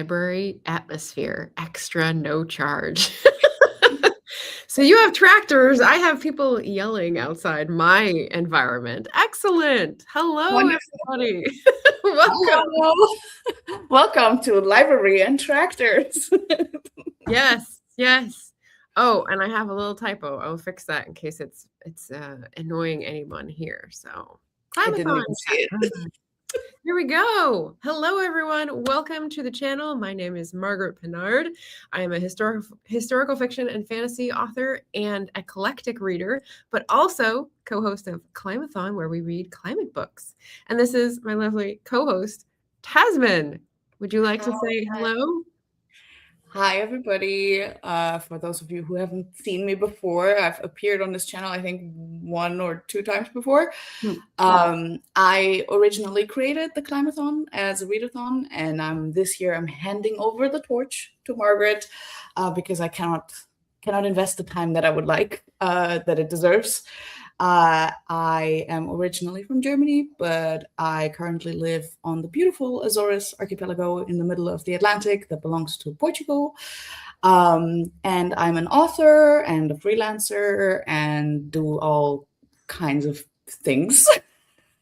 library atmosphere, extra, no charge. So you have tractors. I have people yelling outside my environment. Excellent. Hello, Wonderful. everybody. Welcome. Hello. Welcome to Library and Tractors. Yes, yes. Oh, and I have a little typo. I'll fix that in case it's annoying anyone here. So I didn't even see it. Here we go. Hello, everyone. Welcome to the channel. My name is Margaret Pinard. I am a historical fiction and fantasy author and eclectic reader, but also co-host of Climathon, where we read climate books. And this is my lovely co-host, Tasmin. Would you like to say hello? Hi, everybody. For those of you who haven't seen me before, I've appeared on this channel, I think 1 or 2 times before. I originally created the Climathon as a readathon, and this year I'm handing over the torch to Margaret because I cannot invest the time that I would like, that it deserves. I am originally from Germany, but I currently live on the beautiful Azores archipelago in the middle of the Atlantic that belongs to Portugal. And I'm an author and a freelancer and do all kinds of things.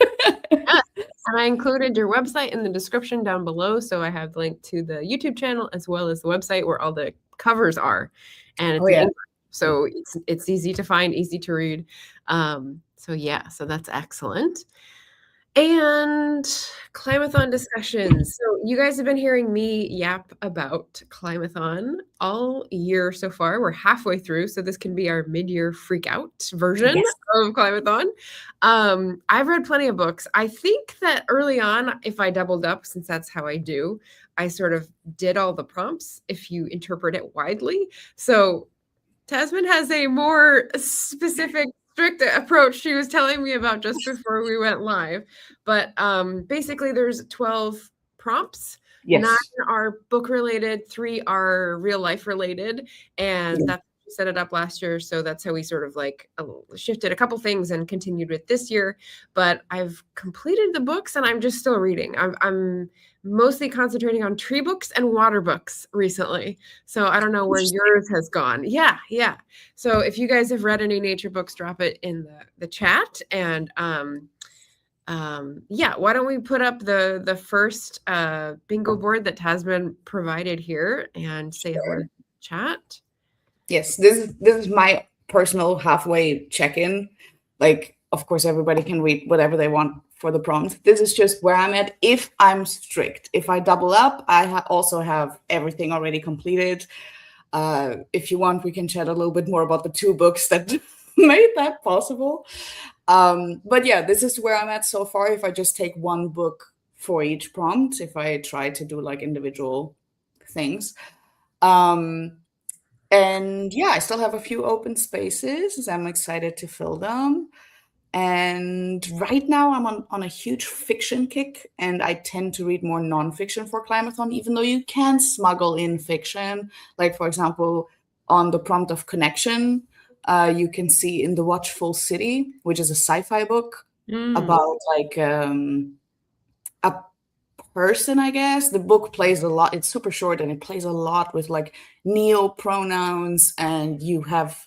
Yes. And I included your website in the description down below. So I have the link to the YouTube channel as well as the website where all the covers are. And it's so it's easy to find, easy to read. So that's excellent. And Climathon discussions. So you guys have been hearing me yap about Climathon all year so far. We're halfway through, so this can be our mid-year freak out version of Climathon. I've read plenty of books. I think that early on, if I doubled up, since that's how I do, I sort of did all the prompts if you interpret it widely. So Tasmin has a more specific, strict approach she was telling me about just before we went live. But basically, there's 12 prompts. Yes. 9 are book related, 3 are real life related. And that's how we set it up last year. So that's how we sort of like shifted a couple things and continued with this year. But I've completed the books and I'm just still reading. I'm mostly concentrating on tree books and water books recently. So I don't know where yours has gone. Yeah. So if you guys have read any nature books, drop it in the chat. And why don't we put up the first bingo board that Tasmin provided here and say hello to chat. Yes, this is my personal halfway check-in. Like, of course, everybody can read whatever they want for the prompt. This is just where I'm at if I'm strict. If I double up, I also have everything already completed. If you want, we can chat a little bit more about the 2 books that made that possible. But yeah, this is where I'm at so far. If I just take 1 book for each prompt, if I try to do like individual things. And yeah, I still have a few open spaces. I'm excited to fill them. And right now I'm on a huge fiction kick, and I tend to read more nonfiction for Climathon, even though you can smuggle in fiction. Like, for example, on the prompt of Connection, you can see In the Watchful City, which is a sci-fi book about like a person, I guess. The book plays a lot. It's super short, and it plays a lot with like neo-pronouns, and you have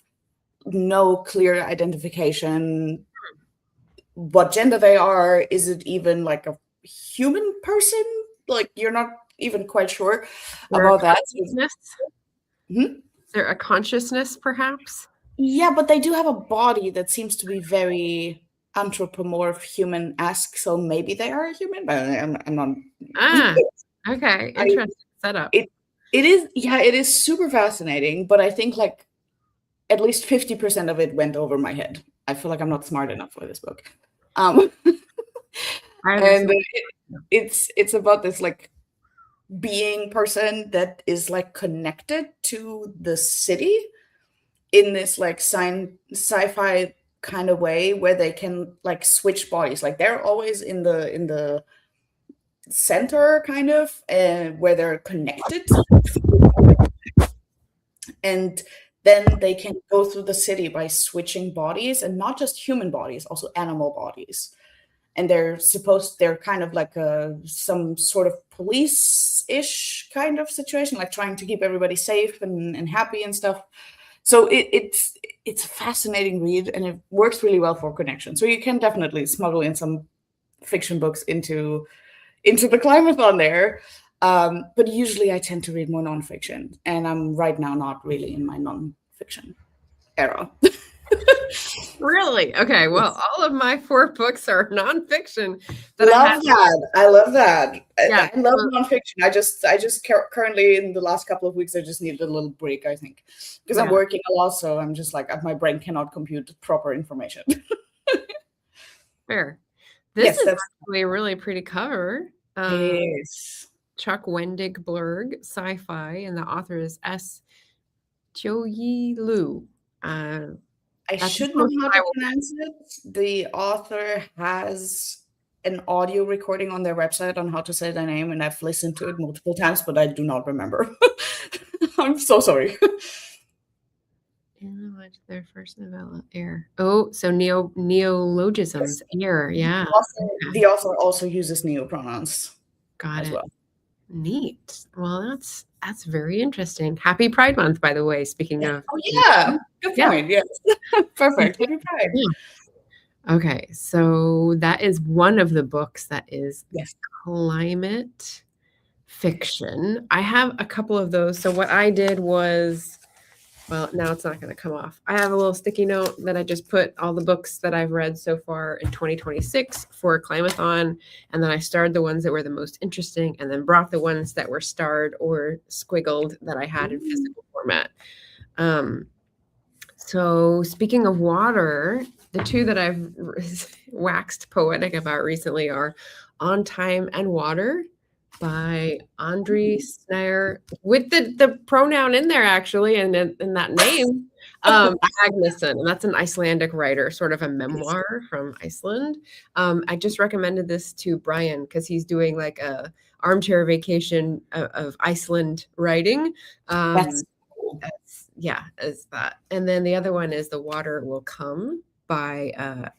no clear identification what gender they are. Is it even like a human person? Like, you're not even quite sure about that. Is there a consciousness, perhaps? Yeah, but they do have a body that seems to be very anthropomorph, human-esque, so maybe they are a human, but I'm not. Okay, interesting setup. It is super fascinating, but I think like at least 50% of it went over my head. I feel like I'm not smart enough for this book. And it's about this like being person that is like connected to the city in this like sci-fi kind of way where they can like switch bodies. Like, they're always in the center kind of, where they're connected, and then they can go through the city by switching bodies, and not just human bodies, also animal bodies. and they're kind of like some sort of police-ish kind of situation, like trying to keep everybody safe and happy and stuff. So it's a fascinating read, and it works really well for connection. So you can definitely smuggle in some fiction books into the Climathon there. But usually I tend to read more nonfiction, and I'm right now not really in my nonfiction era. Really? Okay. Well, all of my 4 books are nonfiction. I love that. Yeah. I love nonfiction. I just currently, in the last couple of weeks, I just needed a little break, I think, because I'm working a lot. So I'm just like, my brain cannot compute proper information. Fair. This is actually a really pretty cover. Yes. Chuck Wendig-Blurg, sci-fi, and the author is S. Jo-Yi Liu. I should know how to pronounce it. The author has an audio recording on their website on how to say their name, and I've listened to it multiple times, but I do not remember. I'm so sorry. Their first novella, Air. Oh, so neologisms, Air, yeah. The author also uses neopronouns. Got it. Well. Neat. Well, that's very interesting. Happy Pride Month, by the way, speaking of. Oh, yeah. Good point. Yes. Perfect. Happy Pride. Yeah. Okay. So that is one of the books that is climate fiction. I have a couple of those. So what I did was, well, now it's not going to come off. I have a little sticky note that I just put all the books that I've read so far in 2026 for Climathon. And then I starred the ones that were the most interesting and then brought the ones that were starred or squiggled that I had in physical format. So speaking of water, the 2 that I've waxed poetic about recently are On Time and Water by Andri Snær, with the pronoun in there, actually, and in that name, Agnesson, and that's an Icelandic writer, sort of a memoir from Iceland. I just recommended this to Brian because he's doing like a armchair vacation of Iceland writing. That's cool. Is that. And then the other one is The Water Will Come by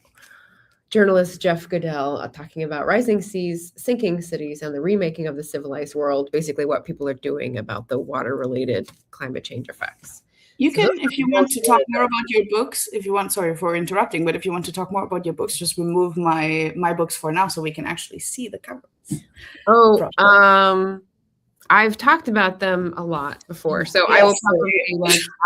journalist Jeff Goodell, talking about rising seas, sinking cities, and the remaking of the civilized world, basically what people are doing about the water-related climate change effects. You can, if you want to talk more about your books, sorry for interrupting, but if you want to talk more about your books, just remove my books for now so we can actually see the covers. Oh, I've talked about them a lot before, so I will probably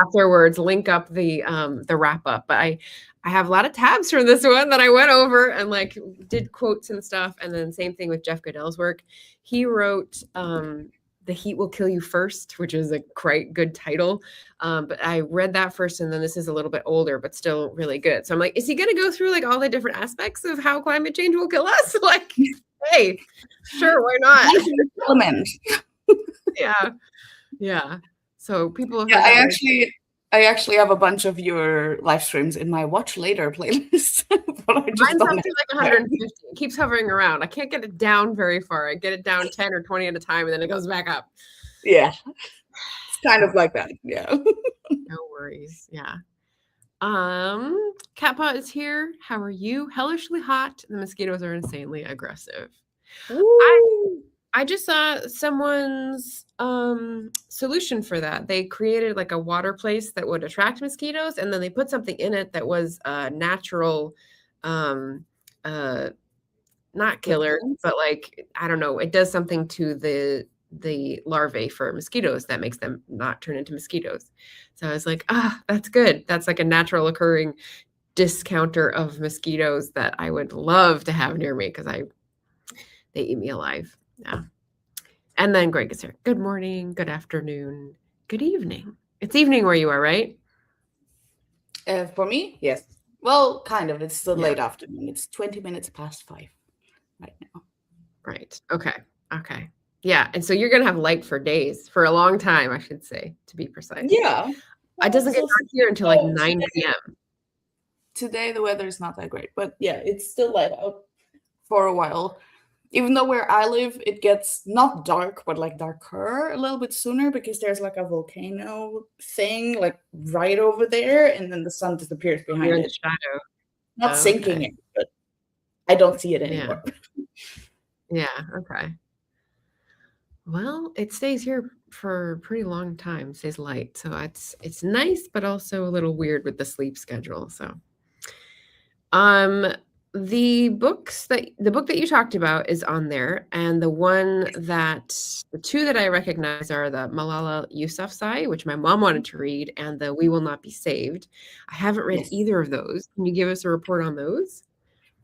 afterwards link up the wrap-up, but I have a lot of tabs from this one that I went over and like did quotes and stuff. And then same thing with Jeff Goodell's work. He wrote The Heat Will Kill You First, which is a quite good title. But I read that first, and then this is a little bit older, but still really good. So I'm like, is he going to go through like all the different aspects of how climate change will kill us? Like, hey, sure, why not? Element. Yeah. So people have I actually have a bunch of your live streams in my watch later playlist. But mine's up to like 150. It keeps hovering around. I can't get it down very far. I get it down 10 or 20 at a time, and then it goes back up. Yeah. It's kind of like that. Yeah. No worries. Yeah. Catpaw is here. How are you? Hellishly hot. The mosquitoes are insanely aggressive. I just saw someone's solution for that. They created like a water place that would attract mosquitoes, and then they put something in it that was natural, not killer, but like, I don't know, it does something to the larvae for mosquitoes that makes them not turn into mosquitoes. So I was like, that's good. That's like a natural occurring discounter of mosquitoes that I would love to have near me because they eat me alive. Yeah. And then Greg is here. Good morning, good afternoon, good evening. It's evening where you are, right? For me, yes. Well, kind of. It's still late afternoon. It's 20 minutes past 5 right now. Right. Okay. Yeah. And so you're going to have light for days, for a long time, I should say, to be precise. Yeah. It doesn't get dark here until like 9 p.m. Today, the weather is not that great, but yeah, it's still light out for a while. Even though where I live, it gets not dark, but like darker a little bit sooner because there's like a volcano thing like right over there, and then the sun disappears behind You're it. in the shadow. Not sinking it, but I don't see it anymore. Yeah. Okay. Well, it stays here for a pretty long time. It stays light, so it's nice, but also a little weird with the sleep schedule. So, the book that you talked about is on there, and the two that I recognize are the Malala Yousafzai, which my mom wanted to read, and the We Will Not Be Saved. I haven't read either of those. Can you give us a report on those?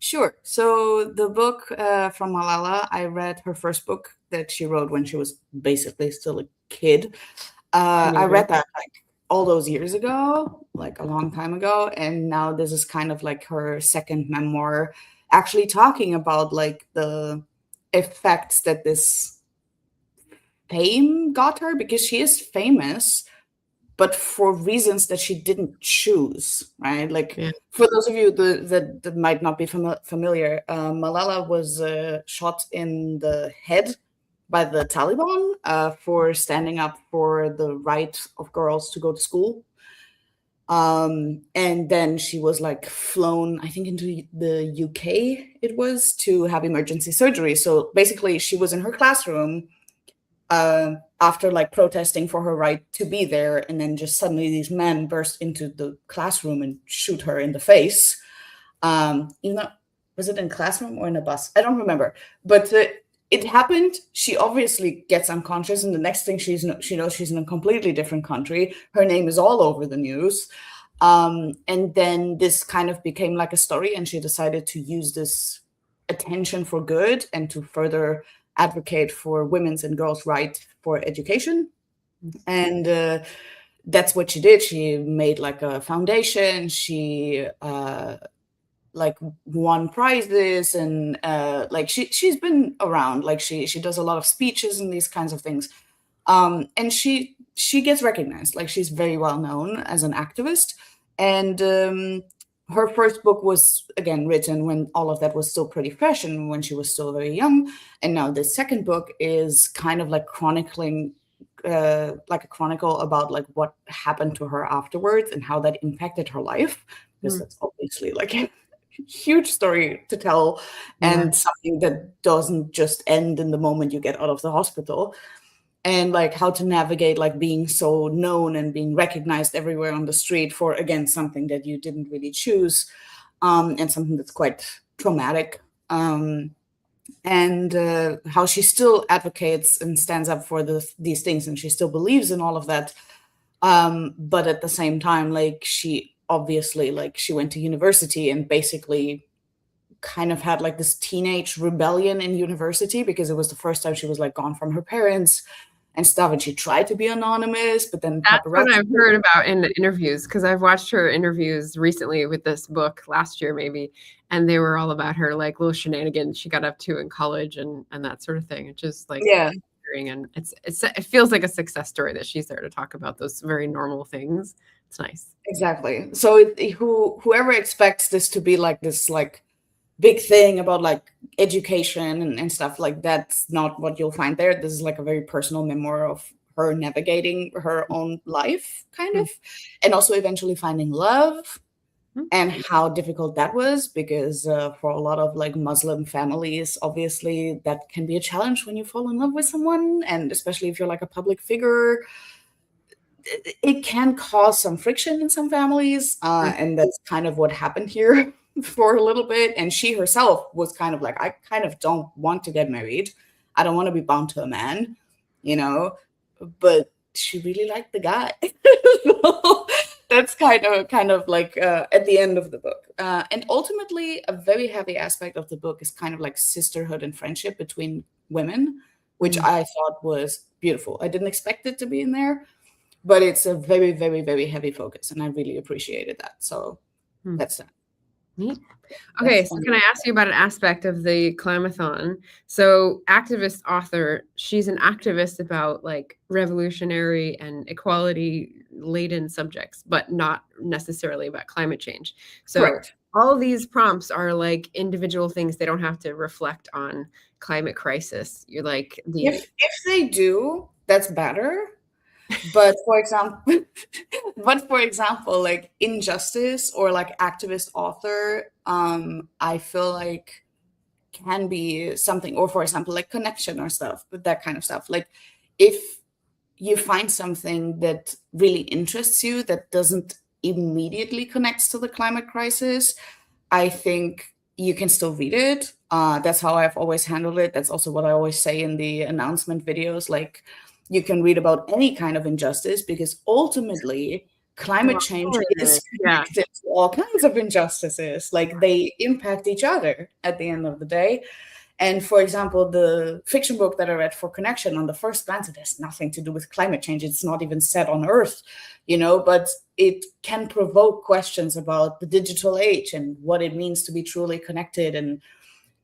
Sure. So the book from Malala, I read her first book that she wrote when she was basically still a kid. I read that like all those years ago, like a long time ago. And now this is kind of like her second memoir, actually talking about like the effects that this fame got her, because she is famous, but for reasons that she didn't choose, right? Like, for those of you that might not be familiar, Malala was shot in the head by the Taliban for standing up for the right of girls to go to school. And then she was like flown, I think, into the UK, it was, to have emergency surgery. So basically she was in her classroom after like protesting for her right to be there, and then just suddenly these men burst into the classroom and shoot her in the face. Was it in a classroom or in a bus? I don't remember, but it happened. She obviously gets unconscious, and the next thing she knows she's in a completely different country. Her name is all over the news. And then this kind of became like a story, and she decided to use this attention for good and to further advocate for women's and girls' right for education. And that's what she did. She made like a foundation. She like won prizes, and like she's been around. Like she does a lot of speeches and these kinds of things. And she gets recognized. Like she's very well known as an activist. And her first book was, again, written when all of that was still pretty fresh and when she was still very young. And now the second book is kind of like chronicling, like a chronicle about like what happened to her afterwards and how that impacted her life. Because that's obviously like a huge story to tell, and something that doesn't just end in the moment you get out of the hospital. And like how to navigate like being so known and being recognized everywhere on the street for, again, something that you didn't really choose, and something that's quite traumatic. And how she still advocates and stands up for these things, and she still believes in all of that. But at the same time, like she obviously, like she went to university and basically kind of had like this teenage rebellion in university, because it was the first time she was like gone from her parents and stuff, and she tried to be anonymous, but then that's what I've heard about in the interviews, because I've watched her interviews recently with this book last year maybe, and they were all about her like little shenanigans she got up to in college and that sort of thing. It's just like, and it feels like a success story that she's there to talk about those very normal things. It's nice. Exactly. So whoever expects this to be like this like big thing about like education and stuff, like that's not what you'll find there. This is like a very personal memoir of her navigating her own life, kind of, and also eventually finding love, and how difficult that was, because for a lot of like Muslim families, obviously that can be a challenge when you fall in love with someone, and especially if you're like a public figure, it can cause some friction in some families, and that's kind of what happened here for a little bit. And she herself was kind of like, I kind of don't want to get married. I don't want to be bound to a man, you know, but she really liked the guy. So that's kind of like at the end of the book. And ultimately, a very heavy aspect of the book is kind of like sisterhood and friendship between women, which I thought was beautiful. I didn't expect it to be in there, but it's a very, very, very heavy focus, and I really appreciated that. So that's that. Neat. Okay, so can I ask you about an aspect of the Climathon? So activist author, she's an activist about like revolutionary and equality laden subjects, but not necessarily about climate change. So correct. All these prompts are like individual things. They don't have to reflect on climate crisis. You're like if they do, that's better. But for example, like injustice or like activist author, I feel like can be something, or for example, like connection or stuff, but that kind of stuff. Like if you find something that really interests you that doesn't immediately connect to the climate crisis, I think you can still read it. That's how I've always handled it. That's also what I always say in the announcement videos. Like, you can read about any kind of injustice, because ultimately climate change is connected to all kinds of injustices. Like, they impact each other at the end of the day. And for example, the fiction book that I read for Connection, on the first glance, it has nothing to do with climate change. It's not even set on Earth, but it can provoke questions about the digital age and what it means to be truly connected, and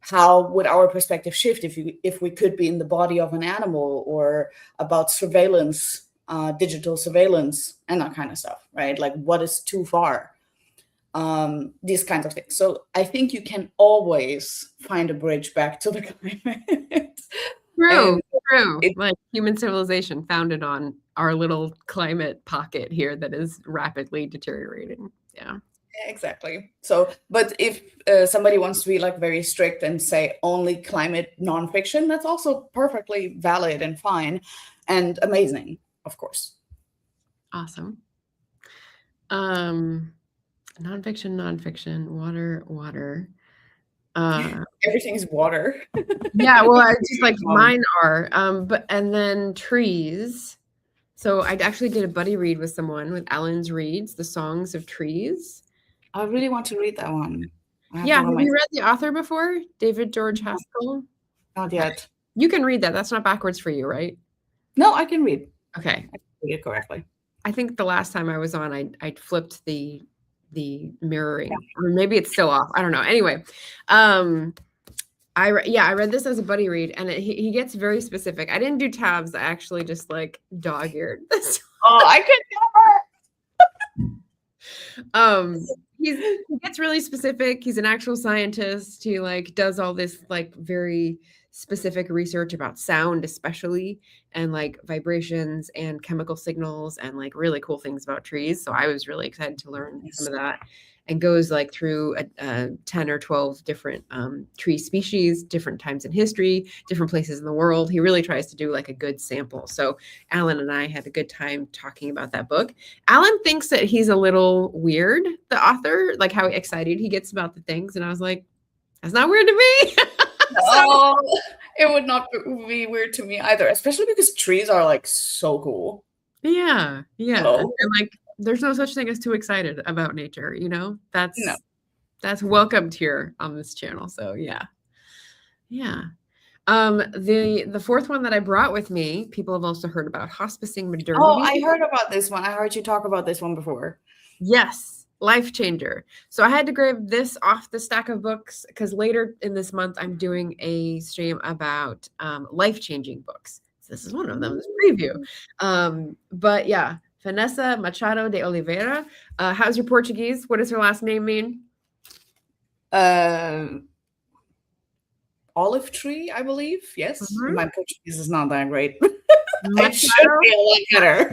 how would our perspective shift if we could be in the body of an animal, or about surveillance, digital surveillance, and that kind of stuff, right? Like, what is too far? These kinds of things. So I think you can always find a bridge back to the climate. True. Like human civilization founded on our little climate pocket here that is rapidly deteriorating. Yeah. Exactly. So, but if somebody wants to be like very strict and say only climate nonfiction, that's also perfectly valid and fine and amazing, of course. Awesome. Nonfiction, water. Everything is water. Yeah, well, I just like mine are. And then trees. So I actually did a buddy read with someone with Alan's Reads, The Songs of Trees. I really want to read that one. Yeah, have you read the author before? David George Haskell? Not yet. You can read that. That's not backwards for you, right? No, I can read. Okay. I can read it correctly. I think the last time I was on, I flipped the mirroring, or maybe it's still off. I don't know. Anyway, I read this as a buddy read, and he gets very specific. I didn't do tabs. I actually just like dog-eared this. Oh, I could never. He gets really specific. He's an actual scientist. He like does all this like very specific research about sound, especially, and like vibrations and chemical signals, and like really cool things about trees. So I was really excited to learn some of that, and goes like through 10 or 12 different tree species, different times in history, different places in the world. He really tries to do like a good sample. So Alan and I had a good time talking about that book. Alan thinks that he's a little weird, the author, like how excited he gets about the things. And I was like, that's not weird to me. Oh, it would not be weird to me either, especially because trees are like so cool. Yeah. And like, there's no such thing as too excited about nature, that's welcomed here on this channel. So yeah. The fourth one that I brought with me, people have also heard about, Hospicing Modernity. Oh, I heard about this one. I heard you talk about this one before. Yes. Life changer. So I had to grab this off the stack of books because later in this month, I'm doing a stream about life-changing books. So this is one of them, this preview. But yeah, Vanessa Machado de Oliveira. How's your Portuguese? What does her last name mean? Olive tree, I believe. Yes. Mm-hmm. My Portuguese is not that great. It should be a lot better.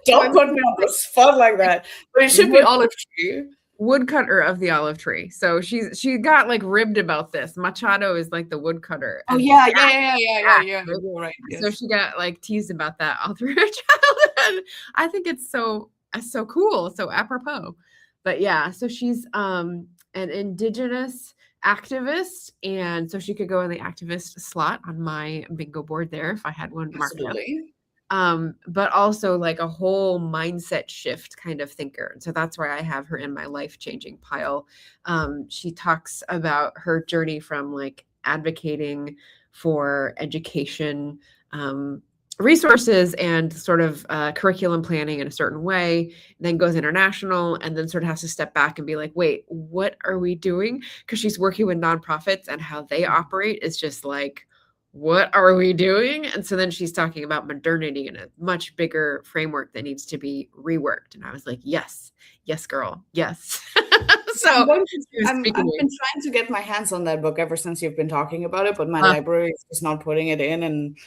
Don't put me on the spot like that. But it should be olive tree. Woodcutter of the olive tree. So she got like ribbed about this. Machado is like the woodcutter. Oh yeah. You're right. Yes. So she got like teased about that all through her childhood. I think it's so cool, so apropos. But yeah, so she's an indigenous activist, and so she could go in the activist slot on my bingo board there if I had one marked up. But also like a whole mindset shift kind of thinker. And so that's why I have her in my life-changing pile. She talks about her journey from like advocating for education, resources and sort of curriculum planning in a certain way, then goes international, and then sort of has to step back and be like, wait, what are we doing? Because she's working with nonprofits, and how they operate is just like, what are we doing? And so then she's talking about modernity in a much bigger framework that needs to be reworked. And I was like, yes, girl, yes. So I've been trying to get my hands on that book ever since you've been talking about it, but my library is just not putting it in, and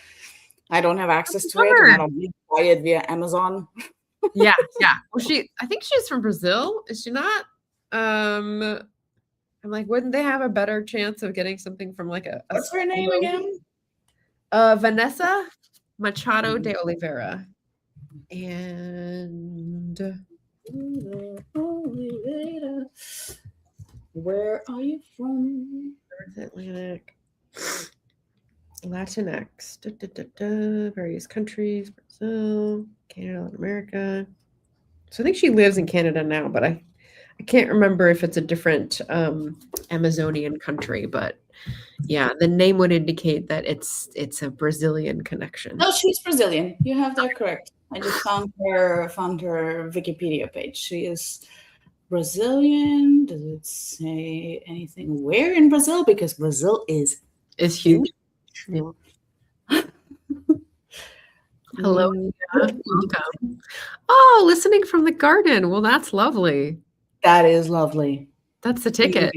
I don't have access to it, and I don't buy it via Amazon. Yeah. Well, I think she's from Brazil. Is she not? I'm like, wouldn't they have a better chance of getting something from like a What's her name again? Vanessa Machado de Oliveira. And where are you from? North Atlantic. Latinx. Various countries, Brazil, Canada, Latin America. So I think she lives in Canada now, but I can't remember if it's a different Amazonian country, but yeah, the name would indicate that it's a Brazilian connection. No, she's Brazilian. You have that correct. I just found her Wikipedia page. She is Brazilian. Does it say anything where in Brazil? Because Brazil is huge. Yeah. Hello. Welcome. Oh, listening from the garden. Well, that's lovely. That is lovely. That's the ticket.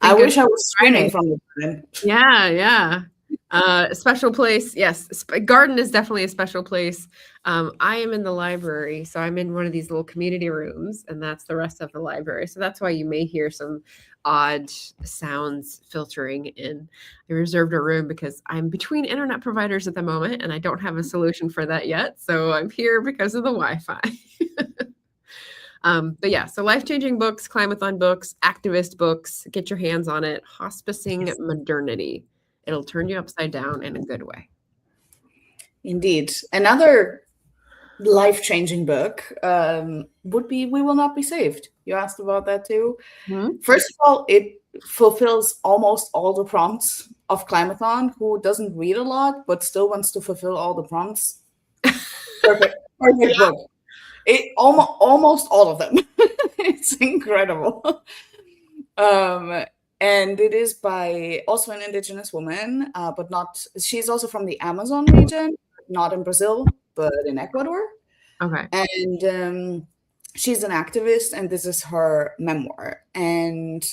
I wish I was streaming from the garden. Yeah. Special place. Yes. Garden is definitely a special place. I am in the library. So I'm in one of these little community rooms, and that's the rest of the library. So that's why you may hear some odd sounds filtering in. I reserved a room because I'm between internet providers at the moment, and I don't have a solution for that yet. So I'm here because of the Wi-Fi. But yeah, so life-changing books, Climathon books, activist books, get your hands on it. Hospicing Modernity. It'll turn you upside down in a good way. Indeed. Another life-changing book would be We Will Not Be Saved. You asked about that too. Mm-hmm. First of all, it fulfills almost all the prompts of Climathon, who doesn't read a lot, but still wants to fulfill all the prompts. Perfect book. It almost all of them. It's incredible. And it is by also an indigenous woman, but she's also from the Amazon region, not in Brazil, but in Ecuador. Okay. And she's an activist, and this is her memoir. And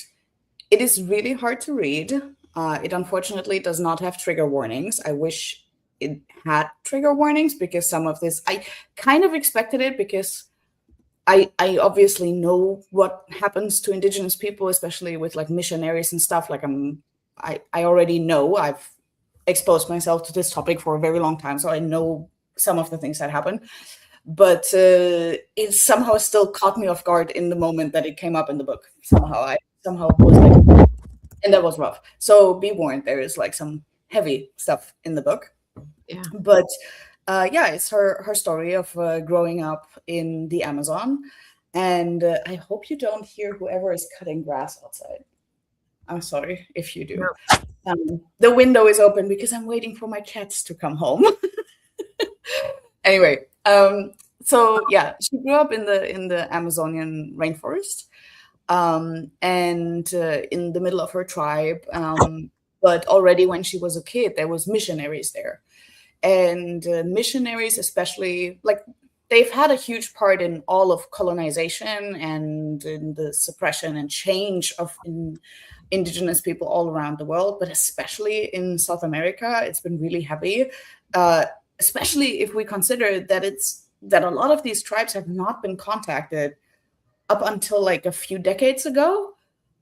it is really hard to read. It unfortunately does not have trigger warnings. I wish it had trigger warnings, because some of this, I kind of expected it, because I obviously know what happens to indigenous people, especially with like missionaries and stuff. Like I already know. I've exposed myself to this topic for a very long time, so I know some of the things that happen. But it somehow still caught me off guard in the moment that it came up in the book. I was like, and that was rough. So be warned, there is like some heavy stuff in the book. Yeah. But it's her story of growing up in the Amazon. And I hope you don't hear whoever is cutting grass outside. I'm sorry if you do. No. The window is open because I'm waiting for my cats to come home. Anyway, so yeah, she grew up in the Amazonian rainforest, and in the middle of her tribe. But already when she was a kid, there was missionaries there. And missionaries, especially, like, they've had a huge part in all of colonization and in the suppression and change of indigenous people all around the world, but especially in South America, it's been really heavy, especially if we consider that a lot of these tribes have not been contacted up until like a few decades ago,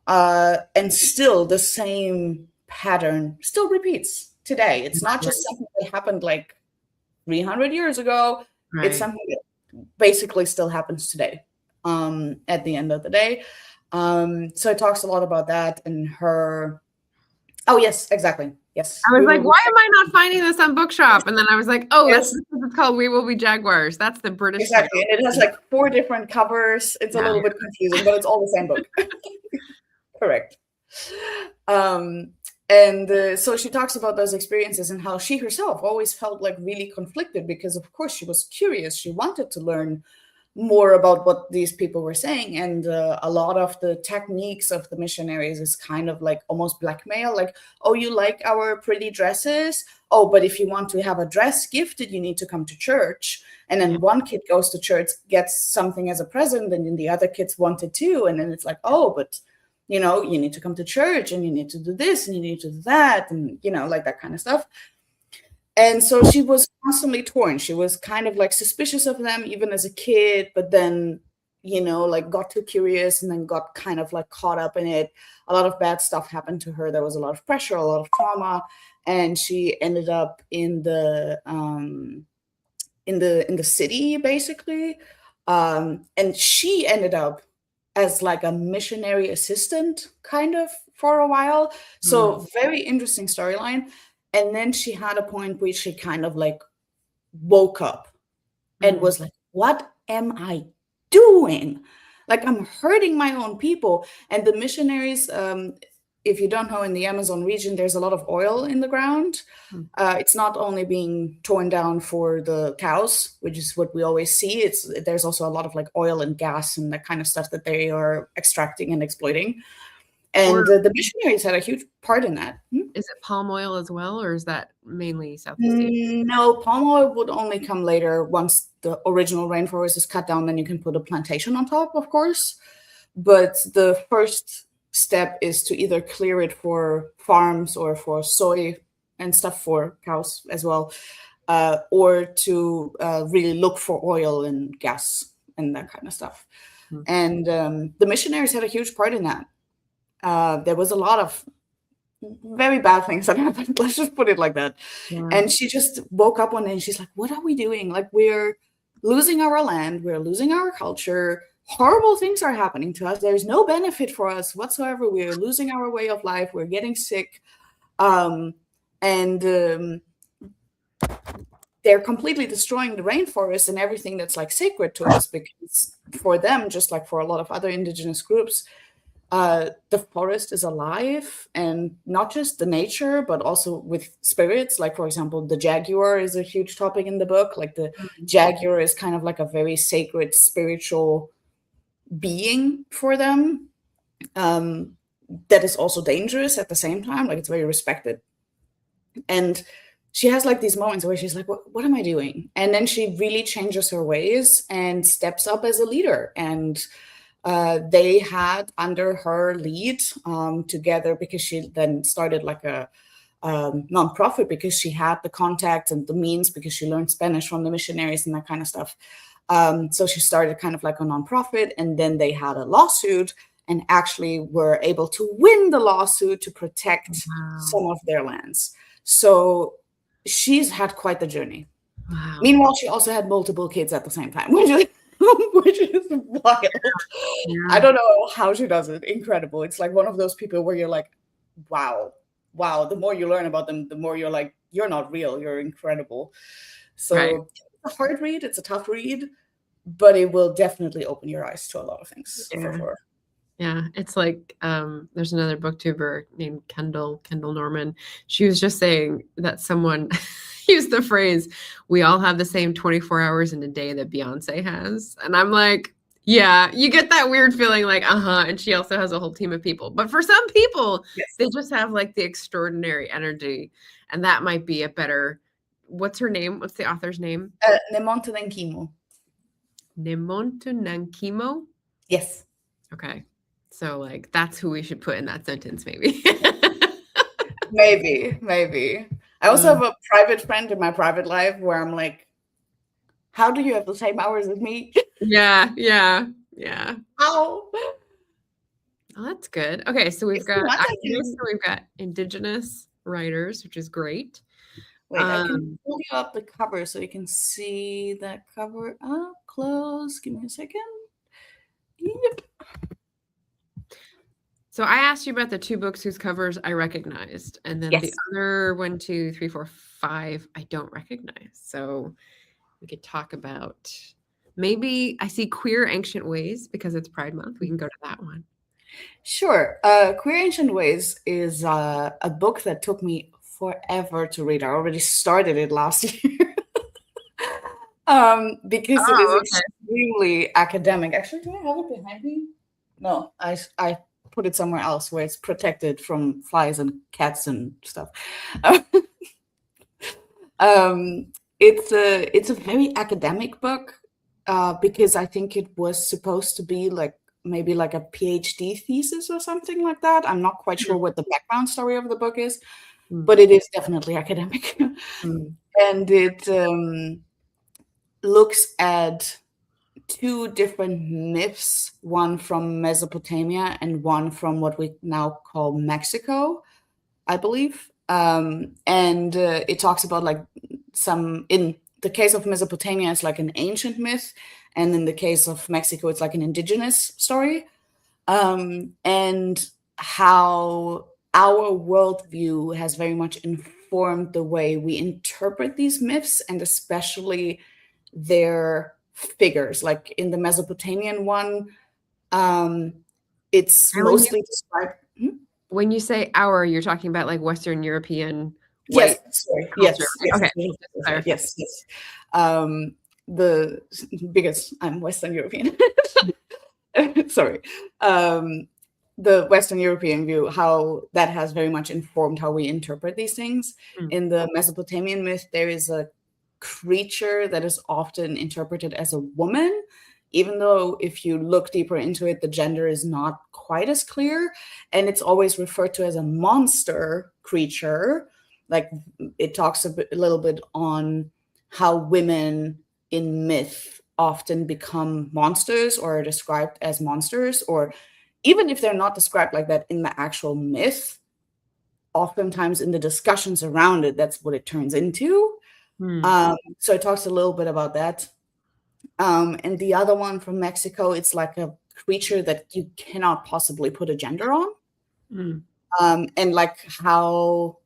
and still the same pattern still repeats today. It's not just something that happened like 300 years ago. Right. It's something that basically still happens today, at the end of the day. So it talks a lot about that and her. Oh, yes, exactly. Yes. I was like, why am I not finding this on Bookshop? And then I was like, oh, yes. It's called We Will Be Jaguars. That's the British. Exactly. And it has like 4 different covers. It's a little bit confusing, but it's all the same book. Correct. And so she talks about those experiences and how she herself always felt like really conflicted, because of course she was curious. She wanted to learn more about what these people were saying. And a lot of the techniques of the missionaries is kind of like almost blackmail. Like, oh, you like our pretty dresses? Oh, but if you want to have a dress gifted, you need to come to church. And then one kid goes to church, gets something as a present, and then the other kids want it too. And then it's like, oh, but you know, you need to come to church and you need to do this and you need to do that, and, you know, like that kind of stuff. And so she was constantly torn. She was kind of like suspicious of them even as a kid, but then like got too curious and then got kind of like caught up in it. A lot of bad stuff happened to her. There was a lot of pressure, a lot of trauma, and she ended up in the city basically. And she ended up as like a missionary assistant kind of for a while. So very interesting storyline. And then she had a point where she kind of like woke up and was like, what am I doing? Like, I'm hurting my own people. And the missionaries, if you don't know, in the Amazon region, there's a lot of oil in the ground. It's not only being torn down for the cows, which is what we always see. There's also a lot of like oil and gas and that kind of stuff that they are extracting and exploiting. And the missionaries had a huge part in that. Is it palm oil as well, or is that mainly Southeast Asia? No, palm oil would only come later. Once the original rainforest is cut down, then you can put a plantation on top, of course. But the first step is to either clear it for farms or for soy and stuff for cows as well, or to really look for oil and gas and that kind of stuff. And the missionaries had a huge part in that. There was a lot of very bad things that happened. Let's just put it like that. And she just woke up one day and she's like, what are we doing? Like, we're losing our land. We're losing our culture. Horrible things are happening to us. There's no benefit for us whatsoever. We're losing our way of life. We're getting sick. And they're completely destroying the rainforest and everything that's like sacred to us, because for them, just like for a lot of other indigenous groups, the forest is alive, and not just the nature, but also with spirits. Like, for example, the jaguar is a huge topic in the book. Like, the jaguar is kind of like a very sacred spiritual being for them, that is also dangerous at the same time. Like, it's very respected. And she has like these moments where she's like, what am I doing? And then she really changes her ways and steps up as a leader. And they had under her lead together, because she then started like a nonprofit, because she had the contact and the means, because she learned Spanish from the missionaries and that kind of stuff. So she started kind of like a nonprofit, and then they had a lawsuit and actually were able to win the lawsuit to protect some of their lands. So she's had quite the journey. Meanwhile, she also had multiple kids at the same time, which is wild. I don't know how she does it. Incredible. It's like one of those people where you're like, wow. The more you learn about them, the more you're like, you're not real. You're incredible. So it's a hard read. It's a tough read, but it will definitely open your eyes to a lot of things for sure. Yeah, it's like there's another booktuber named Kendall Norman. She was just saying that someone used the phrase, we all have the same 24 hours in a day that Beyonce has. And I'm like, yeah, you get that weird feeling like, and she also has a whole team of people. But for some people, they just have like the extraordinary energy. And that might be a better, what's her name? What's the author's name? Nemonte Nankimo. Nemonte Nankimo? Yes. Okay. So like, that's who we should put in that sentence, maybe. Maybe. I also have a private friend in my private life where I'm like, how do you have the same hours as me? Yeah. How? Oh, that's good. Okay, so we've got Indigenous writers, which is great. Wait, I can pull you up the cover so you can see that cover up close. Give me a second. Yep. So I asked you about the two books whose covers I recognized, and then the other 1, 2, 3, 4, 5 I don't recognize. So we could talk about, maybe I see Queer Ancient Ways because it's Pride Month. We can go to that one. Sure. Queer Ancient Ways is a book that took me forever to read. I already started it last year. Because it is extremely academic. Actually, do I have it behind me? No, I put it somewhere else where it's protected from flies and cats and stuff. It's a very academic book because I think it was supposed to be like maybe like a PhD thesis or something like that. I'm not quite sure what the background story of the book is, but it is definitely academic. And it looks at two different myths, one from Mesopotamia and one from what we now call Mexico, I believe. And it talks about like in the case of Mesopotamia, it's like an ancient myth. And in the case of Mexico, it's like an indigenous story. And how our worldview has very much informed the way we interpret these myths, and especially their figures. Like in the Mesopotamian one, it's mostly described. When you say our, you're talking about like Western European. Yes, sorry. Yes, okay. Yes. Because I'm Western European. Sorry. The Western European view, how that has very much informed how we interpret these things. In the Mesopotamian myth, there is a creature that is often interpreted as a woman, even though if you look deeper into it, the gender is not quite as clear. And it's always referred to as a monster creature. Like it talks a little bit on how women in myth often become monsters or are described as monsters, or even if they're not described like that in the actual myth, oftentimes in the discussions around it, that's what it turns into. So it talks a little bit about that. And the other one from Mexico, it's like a creature that you cannot possibly put a gender on. And like how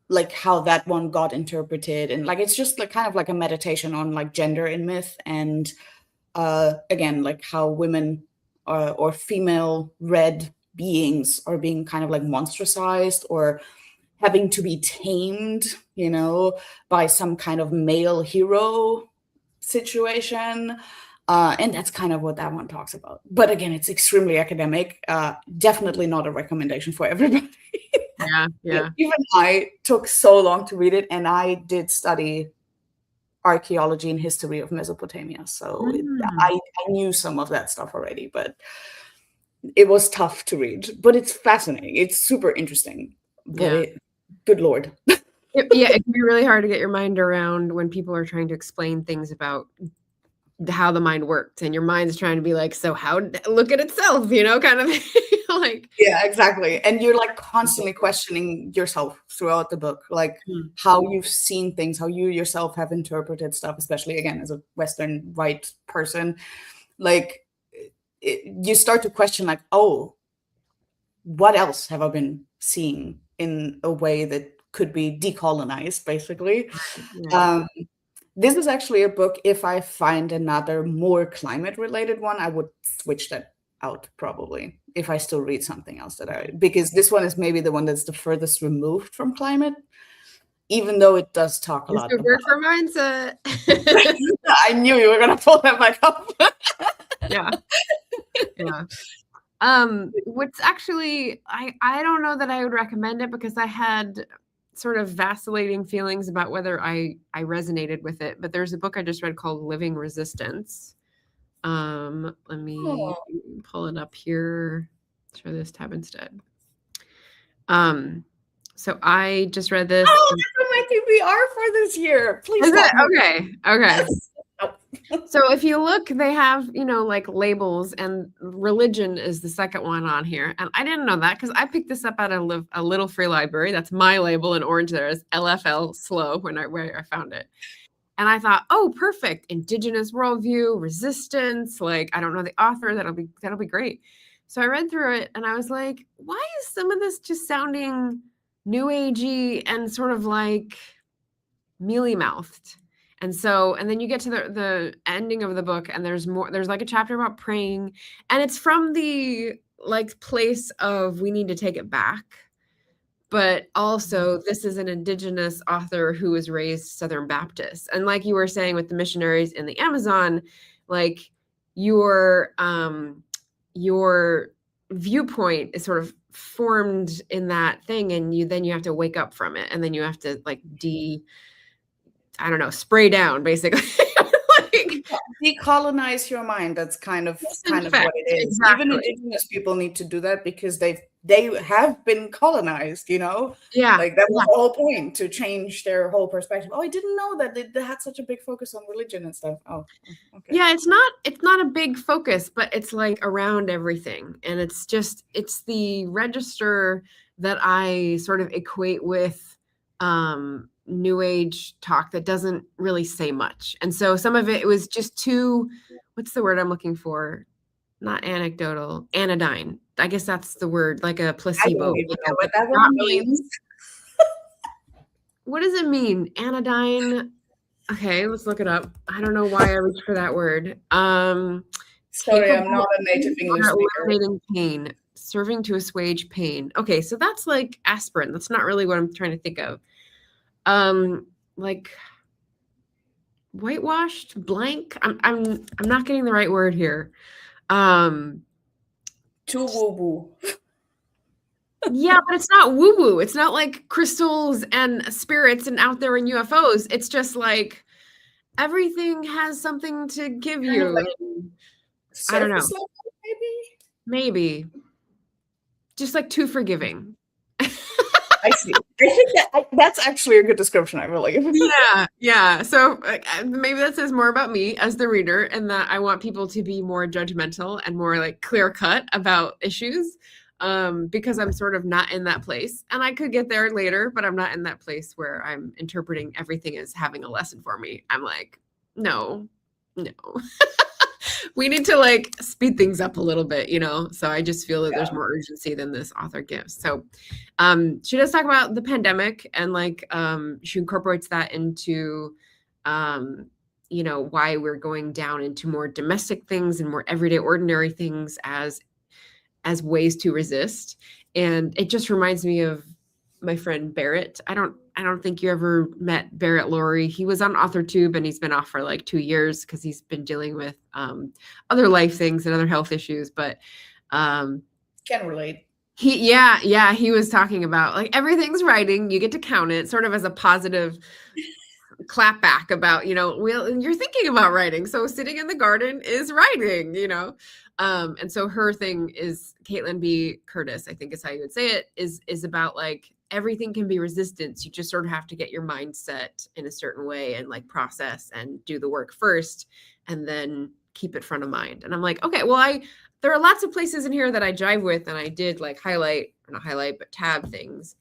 that one got interpreted, and like it's just like kind of like a meditation on like gender in myth, and again, like how women or female red beings are being kind of like monstrosized or having to be tamed, you know, by some kind of male hero situation. And that's kind of what that one talks about. But again, it's extremely academic. Definitely not a recommendation for everybody. Yeah. Even I took so long to read it, and I did study archaeology and history of Mesopotamia. So I knew some of that stuff already, but it was tough to read. But it's fascinating. It's super interesting. But good Lord. Yeah, it can be really hard to get your mind around when people are trying to explain things about how the mind works, and your mind's trying to be like, so how, look at itself, you know, kind of like. Yeah, exactly. And you're like constantly questioning yourself throughout the book, like how you've seen things, how you yourself have interpreted stuff, especially again as a Western white person. Like you start to question like, oh, what else have I been seeing in a way that could be decolonized, basically. This is actually a book, if I find another more climate related one, I would switch that out probably if I still read something else because this one is maybe the one that's the furthest removed from climate, even though it does talk a lot about good for mindset. I knew you were gonna pull that back up. Yeah. What's actually, I don't know that I would recommend it, because I had sort of vacillating feelings about whether I resonated with it. But there's a book I just read called Living Resistance. Let me pull it up here. Let's try this tab instead. So I just read this. Oh, that's my TBR for this year. Please. Is it? Okay. So if you look, they have, you know, like labels, and religion is the second one on here. And I didn't know that, because I picked this up at a little free library. That's my label in orange. There is LFL slow where I found it. And I thought, oh, perfect. Indigenous worldview, resistance. Like, I don't know the author. That'll be great. So I read through it, and I was like, why is some of this just sounding new agey and sort of like mealy-mouthed? And then you get to the ending of the book, and there's like a chapter about praying, and it's from the like place of we need to take it back. But also, this is an indigenous author who was raised Southern Baptist. And like you were saying with the missionaries in the Amazon, like your viewpoint is sort of formed in that thing, and you have to wake up from it, and then you have to like spray down, basically. Like, decolonize your mind. That's kind of what it is. Exactly. Even indigenous people need to do that, because they've they have been colonized, you know? Yeah. Like that was the whole point, to change their whole perspective. Oh, I didn't know that they had such a big focus on religion and stuff. Oh, okay. Yeah, it's not a big focus, but it's like around everything. And it's the register that I sort of equate with New Age talk that doesn't really say much. And so some of it was just too, what's the word I'm looking for? Not anecdotal, anodyne. I guess that's the word, like a placebo. I don't even know what that word means. What does it mean? Anodyne. Okay, let's look it up. I don't know why I reached for that word. Sorry, I'm not a native English speaker. Eliminating pain, serving to assuage pain. Okay, so that's like aspirin. That's not really what I'm trying to think of. Like whitewashed, blank. I'm not getting the right word here. Too woo-woo. Yeah, but it's not woo-woo. It's not like crystals and spirits and out there in UFOs. It's just like everything has something to give you. Like I don't know. level, Maybe. Just like too forgiving. I see. I think that's actually a good description, I believe. Yeah. So maybe that says more about me as the reader, and that I want people to be more judgmental and more like clear cut about issues, because I'm sort of not in that place. And I could get there later, but I'm not in that place where I'm interpreting everything as having a lesson for me. I'm like, no. We need to like speed things up a little bit, you know? So I just feel that there's more urgency than this author gives. So she does talk about the pandemic, and like she incorporates that into, you know, why we're going down into more domestic things and more everyday ordinary things as ways to resist. And it just reminds me of my friend Barrett. I don't think you ever met Barrett Laurie. He was on AuthorTube, and he's been off for like 2 years because he's been dealing with other life things and other health issues. But can relate. He was talking about like everything's writing. You get to count it sort of as a positive clap back about, you know, well, you're thinking about writing. So sitting in the garden is writing, you know. And so her thing is, Caitlin B. Curtis, I think is how you would say it, is about like everything can be resistance. You just sort of have to get your mindset in a certain way and like process and do the work first, and then keep it front of mind. And I'm like, okay, well, there are lots of places in here that I jive with, and I did like tab things,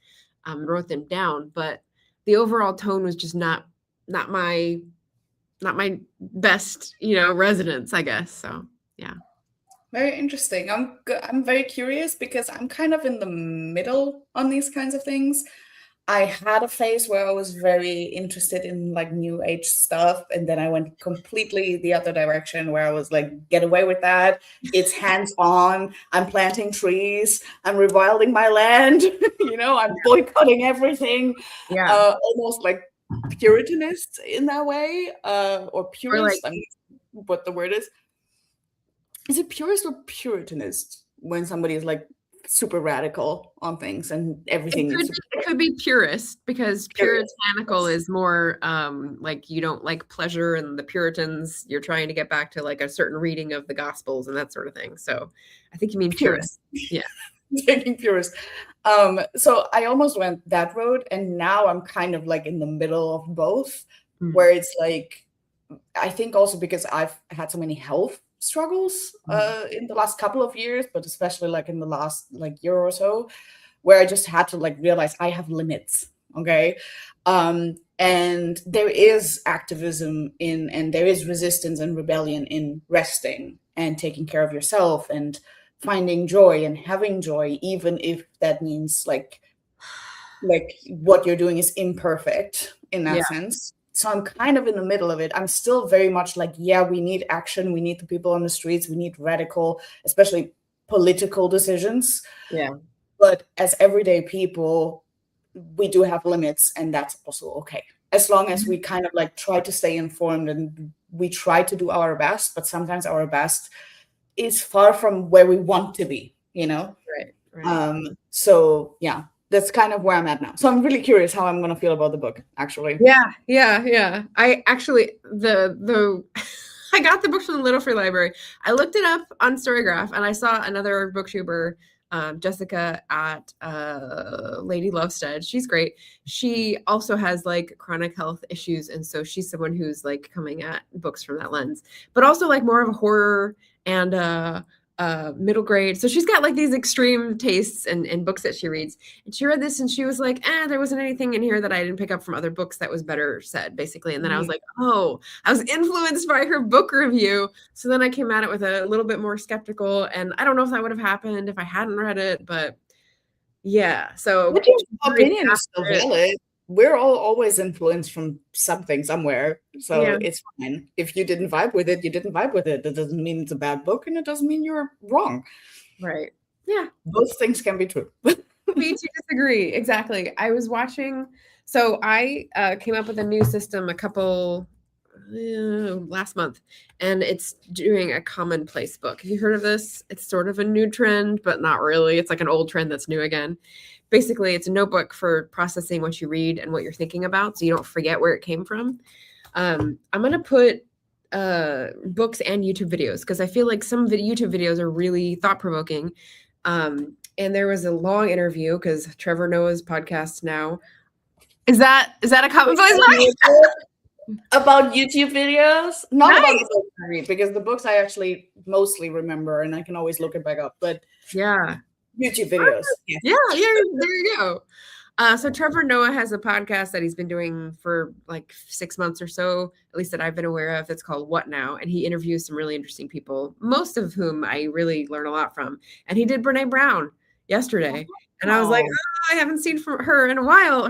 wrote them down, but the overall tone was just not my best, you know, resonance, I guess. So yeah. Very interesting. I'm very curious because I'm kind of in the middle on these kinds of things. I had a phase where I was very interested in like new age stuff, and then I went completely the other direction where I was like, get away with that. It's hands-on. I'm planting trees. I'm rewilding my land. You know, I'm boycotting everything. Yeah. Almost like Puritanist in that way, or purist. I mean, what the word is. Is it purist or Puritanist when somebody is like super radical on things and everything? It could be purist, because puritanical is more like you don't like pleasure, and the Puritans, you're trying to get back to like a certain reading of the Gospels and that sort of thing. So I think you mean purist. Yeah. Taking purist. So I almost went that road, and now I'm kind of like in the middle of both, where it's like, I think also because I've had so many health struggles in the last couple of years, but especially like in the last like year or so, where I just had to like realize I have limits. Okay. And there is activism and there is resistance and rebellion in resting and taking care of yourself and finding joy and having joy, even if that means like what you're doing is imperfect in that sense. So I'm kind of in the middle of it. I'm still very much like, yeah, we need action. We need the people on the streets. We need radical, especially political decisions. Yeah. But as everyday people, we do have limits, and that's also okay. As long as we kind of like try to stay informed and we try to do our best, but sometimes our best is far from where we want to be, you know? Right. So yeah. That's kind of where I'm at now. So I'm really curious how I'm going to feel about the book, actually. Yeah. I actually, I got the books from the Little Free Library. I looked it up on Storygraph, and I saw another booktuber Jessica at Lady Lovestead. She's great. She also has like chronic health issues, and so she's someone who's like coming at books from that lens, but also like more of a horror and middle grade. So she's got like these extreme tastes in books that she reads. And she read this and she was like, there wasn't anything in here that I didn't pick up from other books that was better said, basically. And then I was like, oh, I was influenced by her book review. So then I came at it with a little bit more skeptical. And I don't know if that would have happened if I hadn't read it, but yeah. So but your opinion is still valid. We're all always influenced from something somewhere. So it's fine. If you didn't vibe with it, you didn't vibe with it. That doesn't mean it's a bad book, and it doesn't mean you're wrong. Right. Yeah. Both things can be true. Me to disagree. Exactly. I was watching. So I came up with a new system last month, and it's doing a Commonplace book. Have you heard of this? It's sort of a new trend, but not really. It's like an old trend that's new again. Basically, it's a notebook for processing what you read and what you're thinking about, so you don't forget where it came from. I'm going to put books and YouTube videos, because I feel like some of the YouTube videos are really thought-provoking. And there was a long interview, because Trevor Noah's podcast now. Is that a Commonplace book? About YouTube videos? Not about the books I read, because the books I actually mostly remember, and I can always look it back up. But yeah. YouTube videos. Yeah, there you go. So Trevor Noah has a podcast that he's been doing for like 6 months or so, at least that I've been aware of. It's called What Now? And he interviews some really interesting people, most of whom I really learn a lot from. And he did BreneBrown yesterday. And I was like, I haven't seen heard from her in a while.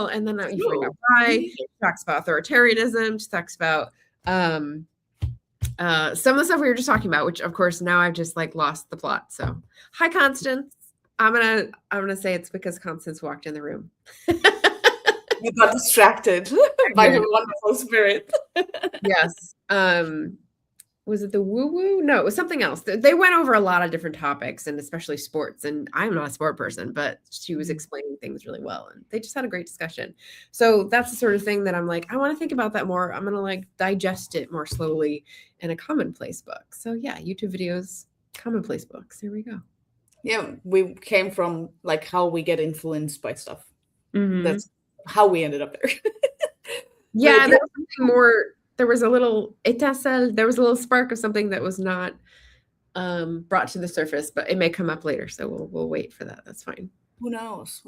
And then you find out why. She talks about authoritarianism. She talks about some of the stuff we were just talking about, which of course now I've just like lost the plot. So hi, Constance. I'm gonna say it's because Constance walked in the room. You got distracted by her wonderful spirit. Yes. Was it the woo-woo? No, it was something else. They went over a lot of different topics, and especially sports. And I'm not a sport person, but she was explaining things really well. And they just had a great discussion. So that's the sort of thing that I'm like, I want to think about that more. I'm going to like digest it more slowly in a Commonplace book. So yeah, YouTube videos, Commonplace books. There we go. Yeah, we came from like how we get influenced by stuff. Mm-hmm. That's how we ended up there. Yeah, there was something more. There was a little spark of something that was not brought to the surface, but it may come up later. So we'll wait for that. That's fine. Who knows?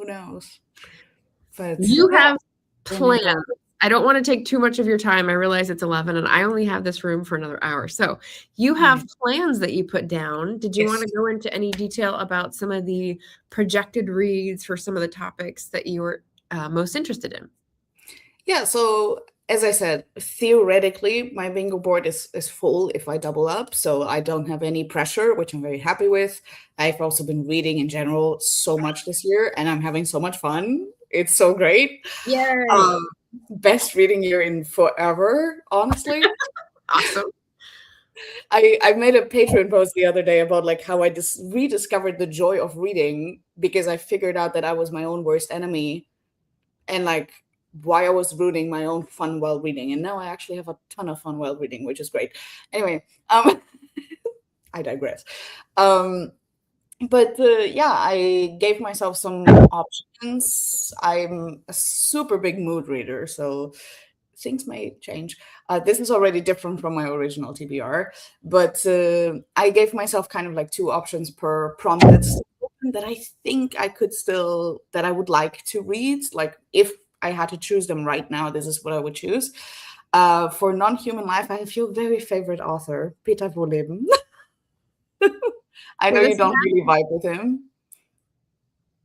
But you have plans. I don't want to take too much of your time. I realize it's 11 and I only have this room for another hour. So you have plans that you put down. Did you want to go into any detail about some of the projected reads for some of the topics that you were most interested in? Yeah, so as I said, theoretically, my bingo board is full if I double up. So I don't have any pressure, which I'm very happy with. I've also been reading in general so much this year, and I'm having so much fun. It's so great. Yeah. Best reading year in forever, honestly. Awesome. I made a Patreon post the other day about like how I just rediscovered the joy of reading, because I figured out that I was my own worst enemy, and like why I was ruining my own fun while reading. And now I actually have a ton of fun while reading, which is great. Anyway, I digress. But I gave myself some options. I'm a super big mood reader, so things may change. This is already different from my original TBR, but I gave myself kind of like 2 options per prompt that I think that I would like to read. Like if I had to choose them right now, this is what I would choose. For non-human life, I have your very favorite author, Peter Wolleben. I know you don't really vibe with him.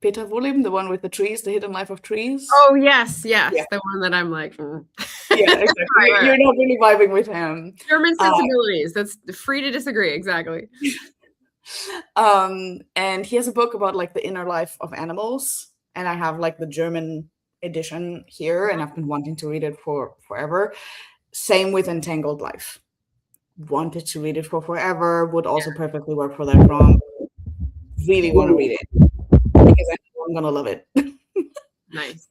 Peter Wolleben, the one with the trees, The Hidden Life of Trees. Oh, yes. Yeah. The one that I'm like, Yeah, exactly. You're not really vibing with him. German sensibilities. That's free to disagree. Exactly. And he has a book about like the inner life of animals. And I have like the German edition here, and I've been wanting to read it for forever. Same with Entangled Life. Wanted to read it for forever, would also perfectly work for that prompt. Really want to read it because I know I'm gonna love it. Nice.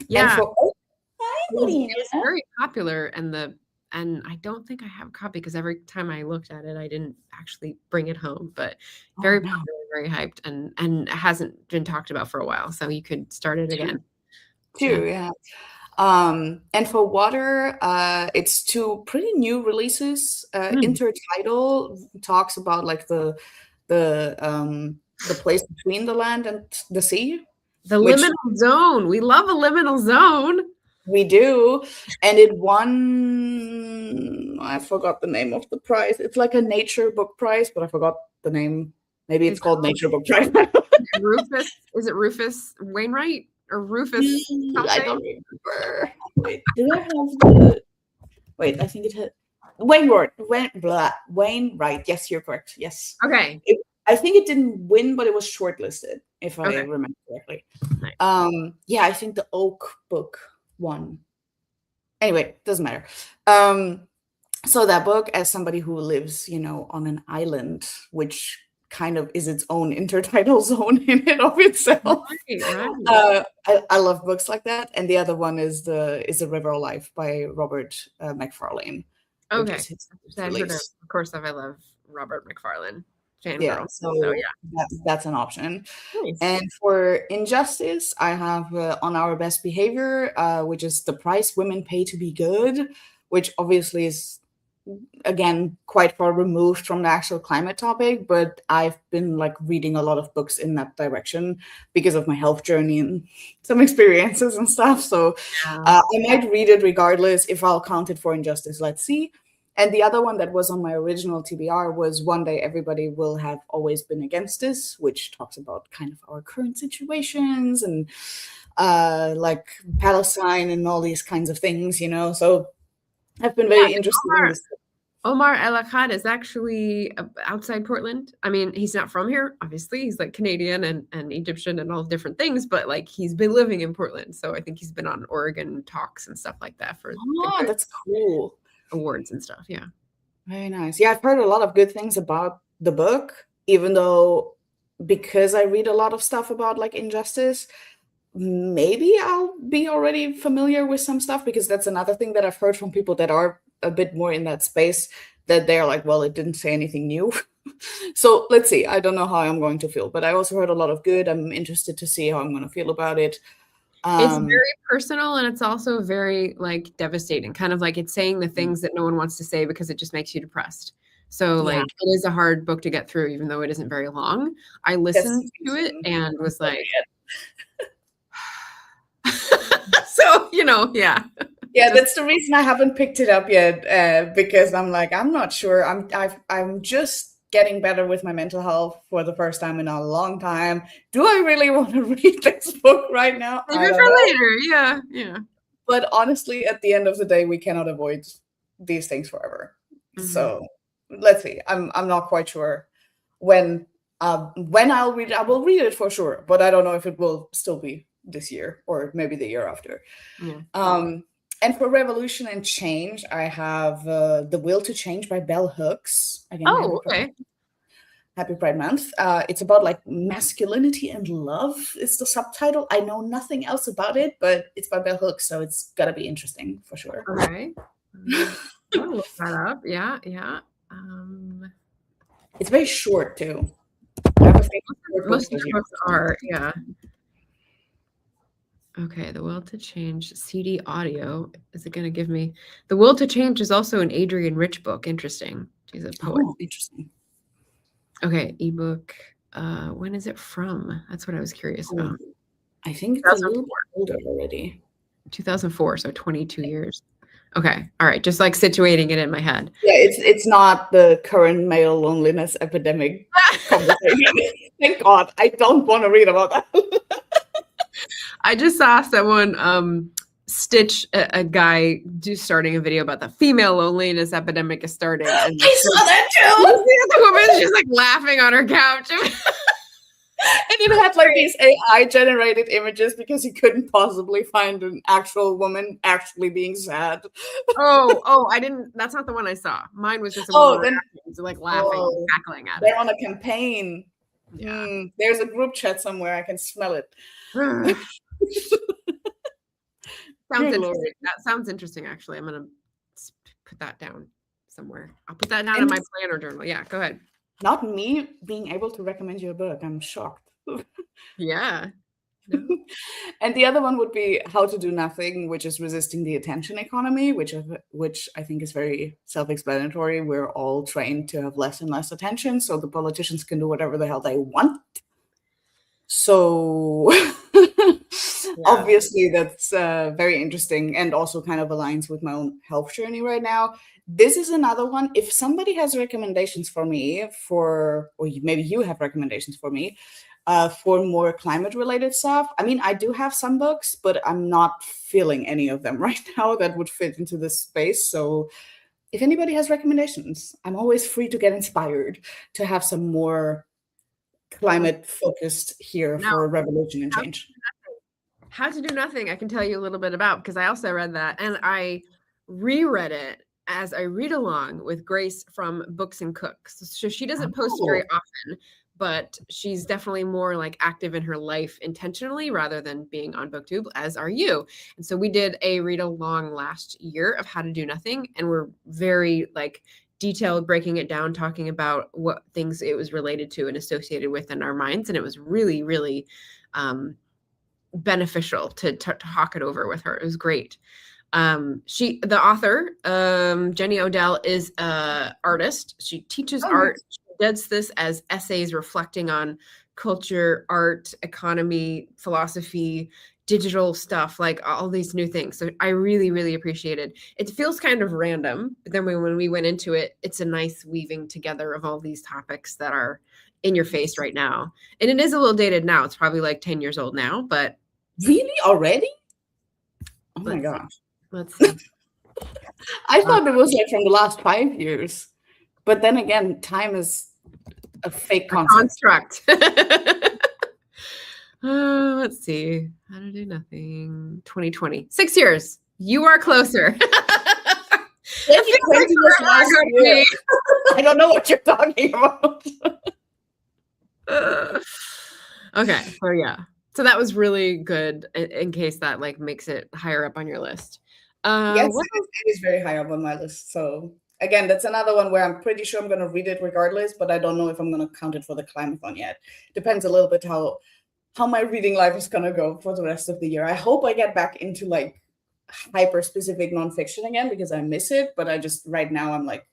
Yeah. It's very very popular, and the and I don't think I have a copy because every time I looked at it, I didn't actually bring it home. But very popular, very hyped, and hasn't been talked about for a while. So you could start it again. True, yeah. And for Water, it's 2 pretty new releases. Intertidal talks about like the place between the land and the sea. The liminal zone. We love a liminal zone. We do. And it won, I forgot the name of the prize. It's like a nature book prize, but I forgot the name. Maybe it's called Nature Book Prize. Rufus, is it Rufus Wainwright or Rufus something? I don't remember. Wait, did I have the... Wait, I think it had... Wainwright. Yes, you're correct. Yes. Okay. I think it didn't win, but it was shortlisted, if I remember correctly. Nice. Yeah, I think the Oak book won. Anyway, doesn't matter. So that book, as somebody who lives, on an island, which kind of is its own intertidal zone in and of itself. Right. I love books like that. And the other one is The River of Life by Robert McFarlane. Okay. Of course, I love Robert McFarlane. Yeah, so that's an option. Nice. And for Injustice, I have On Our Best Behavior, which is the price women pay to be good, which obviously is, again, quite far removed from the actual climate topic, but I've been like reading a lot of books in that direction because of my health journey and some experiences and stuff. So I might read it regardless. If I'll count it for Injustice, let's see. And the other one that was on my original TBR was One Day Everybody Will Have Always Been Against This, which talks about kind of our current situations and like Palestine and all these kinds of things, So I've been very interested in this. Omar El Akkad is actually outside Portland. I mean, he's not from here, obviously. He's like Canadian and Egyptian and all different things, but like he's been living in Portland. So I think he's been on Oregon talks and stuff like that for that's cool. Awards and stuff. Yeah. Very nice. Yeah, I've heard a lot of good things about the book, even though because I read a lot of stuff about like injustice, maybe I'll be already familiar with some stuff, because that's another thing that I've heard from people that are a bit more in that space, that they're like, well, it didn't say anything new. So let's see. I don't know how I'm going to feel, but I also heard a lot of good. I'm interested to see how I'm going to feel about it. It's very personal, and it's also very like devastating, kind of like it's saying the things that no one wants to say because it just makes you depressed. So like it is a hard book to get through, even though it isn't very long. I listened to it and was like, so, yeah. Yeah, that's the reason I haven't picked it up yet, because I'm like, I'm not sure. I'm just getting better with my mental health for the first time in a long time. Do I really want to read this book right now? Maybe for later. Yeah. But honestly, at the end of the day, we cannot avoid these things forever. Mm-hmm. So let's see. I'm not quite sure when I'll read it. I will read it for sure, but I don't know if it will still be this year or maybe the year after. Yeah. And for Revolution and Change, I have The Will to Change by Bell Hooks. Again, Happy Pride Month. It's about like masculinity and love is the subtitle. I know nothing else about it, but it's by Bell Hooks, so it's got to be interesting for sure. Okay. I'll look that up. Yeah. It's very short, too. Most of the books are, yeah. Okay, The Will to Change CD audio. Is it going to give me... The Will to Change is also an Adrienne Rich book. Interesting. She's a poet. Oh, interesting. Okay, ebook. When is it from? That's what I was curious about. I think it's a little older already. 2004, so 22 years. Okay, all right. Just like situating it in my head. Yeah, it's not the current male loneliness epidemic conversation. Thank God. I don't want to read about that. I just saw someone stitch a guy starting a video about the female loneliness epidemic is starting. And I saw that too. The woman, she's like laughing on her couch. And it had like these AI generated images because he couldn't possibly find an actual woman actually being sad. I didn't. That's not the one I saw. Mine was just a woman like laughing, cackling at it. They're on a campaign. Yeah. There's a group chat somewhere. I can smell it. Sounds interesting. That sounds interesting, actually. I'm gonna put that down somewhere. I'll put that down in my planner journal. Yeah, go ahead. Not me being able to recommend you a book. I'm shocked. Yeah. No. And the other one would be How to Do Nothing, which is resisting the attention economy, which I think is very self-explanatory. We're all trained to have less and less attention, so the politicians can do whatever the hell they want. So obviously that's very interesting and also kind of aligns with my own health journey right now. This is another one. If somebody has recommendations for me or maybe you have recommendations for me, for more climate-related stuff. I mean, I do have some books, but I'm not feeling any of them right now that would fit into this space. So if anybody has recommendations, I'm always free to get inspired to have some more climate-focused here for revolution and change. How to Do Nothing, I can tell you a little bit about, because I also read that, and I reread it as I read along with Grace from Books and Cooks. So she doesn't post very often, but she's definitely more like active in her life intentionally rather than being on Booktube, as are you. And so we did a read along last year of How to Do Nothing, and we're very like detailed, breaking it down, talking about what things it was related to and associated with in our minds. And it was really, really beneficial to talk it over with her. It was great. The author, Jenny Odell, is an artist. She teaches art. She does this as essays reflecting on culture, art, economy, philosophy, digital stuff, like all these new things. So I really, really appreciated it. It feels kind of random, but then when we went into it, it's a nice weaving together of all these topics that are in your face right now. And it is a little dated now. It's probably like 10 years old now, but really already? Oh my gosh. Let's see. I thought it was like from the last 5 years, but then again, time is a fake construct. Let's see. How to Do Nothing. 2020. 6 years. You are closer. I don't know what you're talking about. Okay. So yeah. So that was really good in case that like makes it higher up on your list. Yes, it is very high up on my list. So again, that's another one where I'm pretty sure I'm going to read it regardless, but I don't know if I'm going to count it for the Climathon yet. Depends a little bit how my reading life is going to go for the rest of the year. I hope I get back into like hyper specific nonfiction again because I miss it, but right now I'm like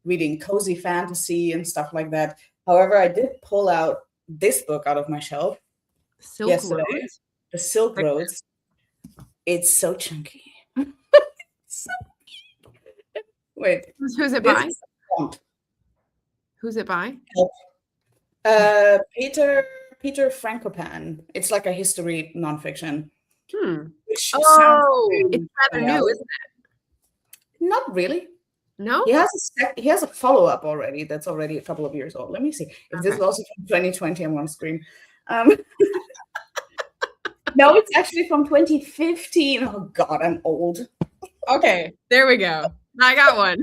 reading cozy fantasy and stuff like that. However, I did pull out this book out of my shelf yesterday. The Silk Roads. It's so chunky. Wait, who's it by? Who's it by? Peter Frankopan. It's like a history nonfiction. It's rather new, isn't it? Not really. No. He has a follow-up already. That's already a couple of years old. Let me see if this is also from 2020. I'm on screen. No, it's actually from 2015. Oh God, I'm old. Okay, there we go. I got one.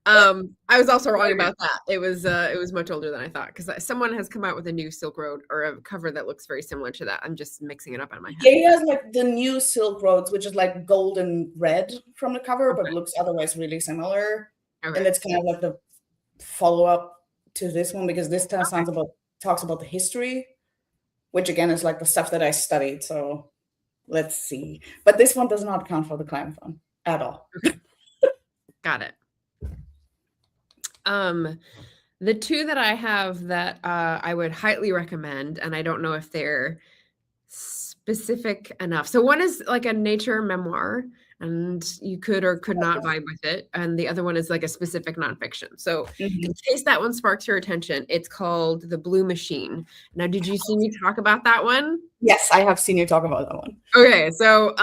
I was also wrong about that. It was much older than I thought because someone has come out with a new Silk Road or a cover that looks very similar to that. I'm just mixing it up in my head. Yeah, he has like the new Silk Roads, which is like gold and red from the cover, but looks otherwise really similar. Okay. And it's kind of like the follow-up to this one because this talks about the history, which again is like the stuff that I studied. So let's see. But this one does not count for the Climathon at all. Okay. Got it. The two that I have that I would highly recommend, and I don't know if they're specific enough. So one is like a nature memoir, and you could or could not vibe with it. And the other one is like a specific nonfiction. So in case that one sparks your attention, it's called The Blue Machine. Now, did you see me talk about that one? Yes, I have seen you talk about that one. Okay, so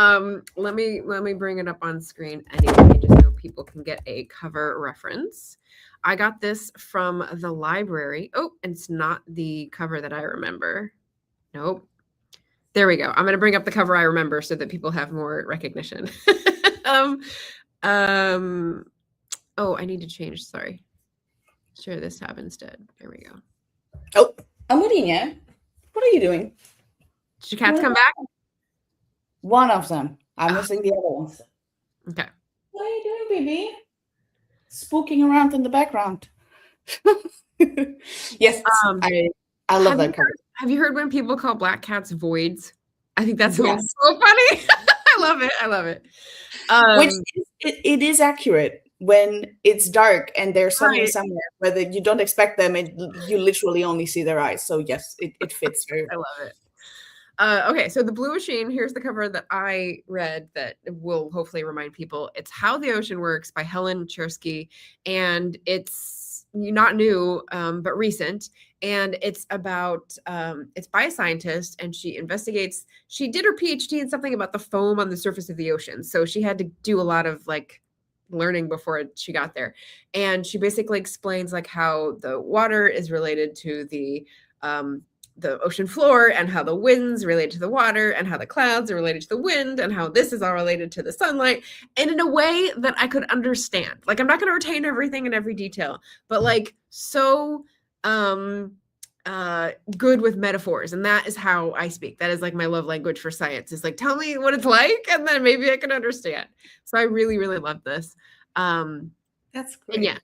let me bring it up on screen anyway, just so people can get a cover reference. I got this from the library. Oh, and it's not the cover that I remember. Nope. There we go. I'm going to bring up the cover I remember so that people have more recognition. Oh, I need to change. Sorry. Share this tab instead. There we go. Oh, I'm waiting, yeah. What are you doing? Did your cats come back? One of them. I'm missing the other ones. Okay. What are you doing, baby? Spooking around in the background. Yes, I love that cover. Have you heard when people call black cats voids? I think that's so funny. I love it. I love it. Which it is accurate when it's dark and they're suddenly somewhere where you don't expect them and you literally only see their eyes. So yes, it fits very well. I love it. Okay, so The Blue Machine, here's the cover that I read that will hopefully remind people. It's How the Ocean Works by Helen Chersky, and it's not new, but recent. And it's about, it's by a scientist, and she investigates, she did her PhD in something about the foam on the surface of the ocean. So she had to do a lot of like learning before she got there. And she basically explains like how the water is related to the ocean floor, and how the winds relate to the water, and how the clouds are related to the wind, and how this is all related to the sunlight, and in a way that I could understand. Like, I'm not going to retain everything in every detail, but like so good with metaphors. And that is how I speak. That is like my love language for science, is like, tell me what it's like, and then maybe I can understand. So I really, really love this. That's great. Yeah,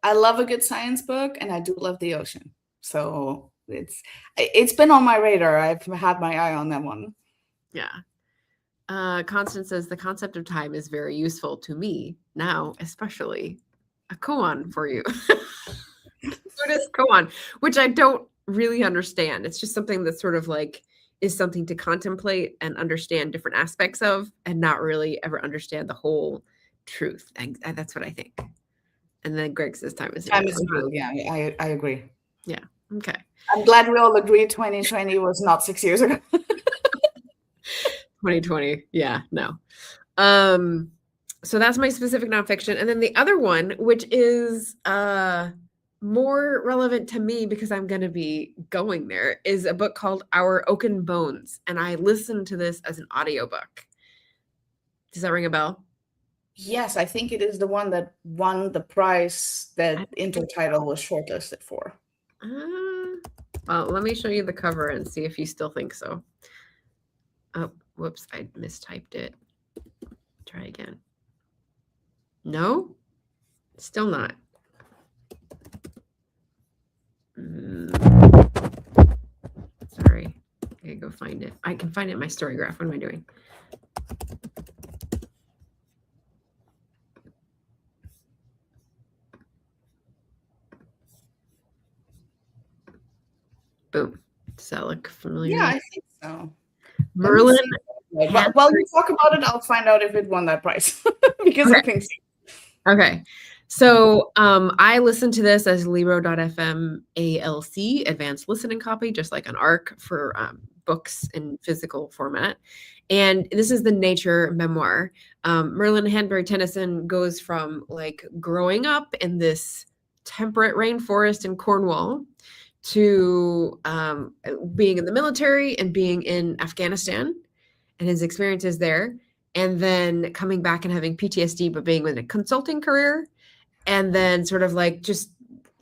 I love a good science book, and I do love the ocean. So it's been on my radar. I've had my eye on that one. Yeah. Constance says the concept of time is very useful to me now, especially a koan for you. What is koan? Which I don't really understand. It's just something that sort of like is something to contemplate and understand different aspects of, and not really ever understand the whole truth. And that's what I think. And then Greg says time is real. Yeah, I agree. Yeah. Okay. I'm glad we all agree 2020 was not 6 years ago. 2020. Yeah, no. So that's my specific nonfiction. And then the other one, which is more relevant to me because I'm going to be going there, is a book called Our Oaken Bones. And I listened to this as an audiobook. Does that ring a bell? Yes, I think it is the one that won the prize that Intertitle was shortlisted for. Well, let me show you the cover and see if you still think so. Oh, whoops, I mistyped it. Try again. No? Still not. Sorry. I gotta go find it. I can find it in my story graph. What am I doing? Boom. Does that look familiar? Yeah, I think so. Merlin. While we talk about it, I'll find out if it won that prize. Because I think so. Okay. So I listened to this as Libro.fm ALC, advanced listening copy, just like an ARC for books in physical format. And this is the nature memoir. Merlin Hanbury Tennyson goes from like growing up in this temperate rainforest in Cornwall to being in the military and being in Afghanistan and his experiences there, and then coming back and having PTSD, but being in a consulting career, and then sort of like just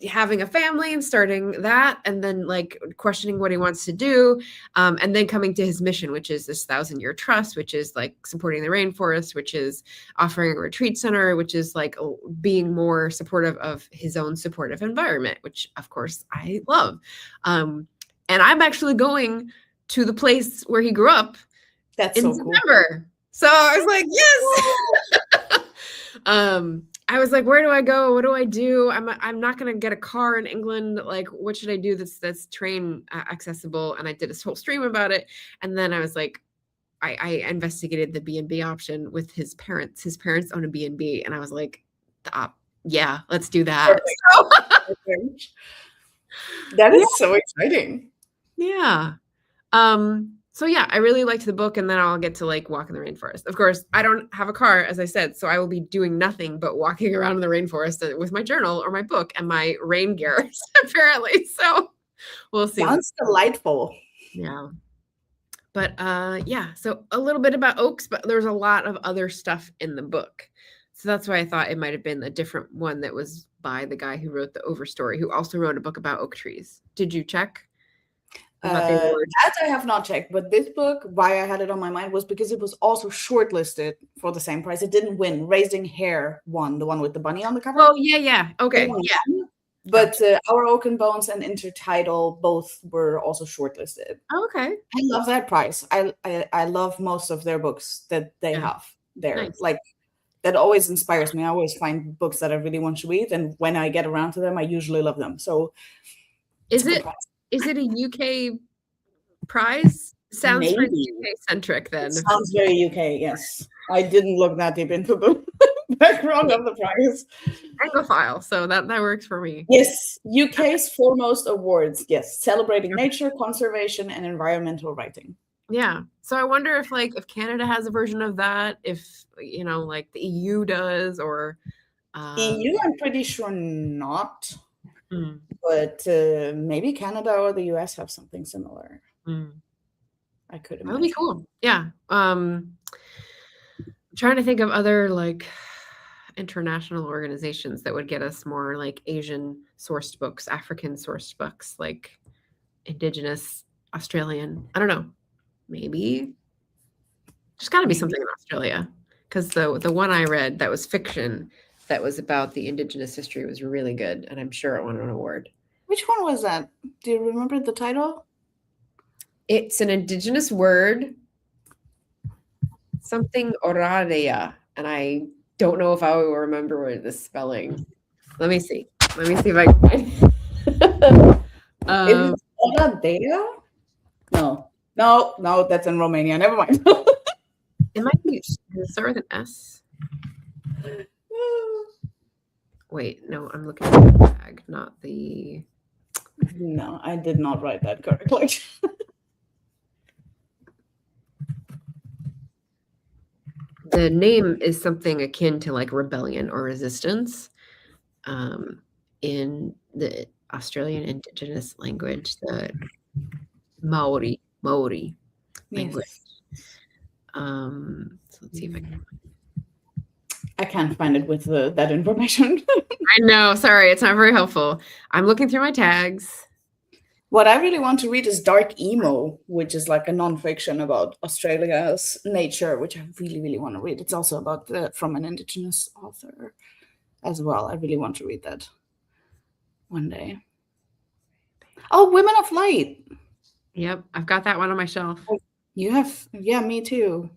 having a family and starting that, and then like questioning what he wants to do, and then coming to his mission, which is this 1,000-year trust, which is like supporting the rainforest, which is offering a retreat center, which is like being more supportive of his own supportive environment, which of course I love. And I'm actually going to the place where he grew up. That's in so September. Cool. So I was like, yes. I was like, where do I go? What do I do? I'm not going to get a car in England. Like, what should I do that's train accessible? And I did a whole stream about it. And then I was like, I investigated the B&B option with his parents. His parents own a B&B. And I was like, yeah, let's do that. That is so exciting. Yeah. So yeah, I really liked the book, and then I'll get to like walk in the rainforest. Of course, I don't have a car, as I said, so I will be doing nothing but walking around in the rainforest with my journal or my book and my rain gear, apparently. So we'll see. Sounds delightful. Yeah. But yeah, so a little bit about oaks, but there's a lot of other stuff in the book. So that's why I thought it might have been a different one that was by the guy who wrote the Overstory, who also wrote a book about oak trees. Did you check? That I have not checked, but this book, why I had it on my mind was because it was also shortlisted for the same prize. It didn't win. Raising Hair won, the one with the bunny on the cover. Oh, yeah. Okay, yeah. But Our Oaken Bones and Intertidal both were also shortlisted. Okay. I love that prize. I love most of their books that they have there. Nice. Like, that always inspires me. I always find books that I really want to read, and when I get around to them, I usually love them. So is it a UK prize? Sounds pretty UK centric then. It sounds very UK, yes. I didn't look that deep into the background of the prize. Anglophile, so that works for me. Yes, UK's foremost awards. Yes, celebrating nature, conservation, and environmental writing. Yeah. So I wonder if Canada has a version of that, if like the EU does, or EU, I'm pretty sure not. But maybe Canada or the US have something similar. I could imagine. That would be cool. Yeah. I'm trying to think of other like international organizations that would get us more like Asian sourced books, African sourced books, like Indigenous, Australian. I don't know. Maybe there's got to be something in Australia, because the one I read that was fiction that was about the Indigenous history was really good, and I'm sure it won an award. Which one was that? Do you remember the title? It's an Indigenous word, something Oraria, and I don't know if I will remember the spelling. Let me see if I can find it. Is it Oraria? No, that's in Romania. Never mind. It might be. Does it start with an S? Wait, no, I'm looking at the tag, not the. No, I did not write that correctly. The name is something akin to like rebellion or resistance in the Australian Indigenous language, the Maori language. So let's see if I can. I can't find it with that information. I know, sorry, it's not very helpful. I'm looking through my tags. What I really want to read is Dark Emo, which is like a nonfiction about Australia's nature, which I really, really want to read. It's also about from an Indigenous author as well. I really want to read that one day. Oh, Women of Light. Yep, I've got that one on my shelf. You have? Yeah, me too.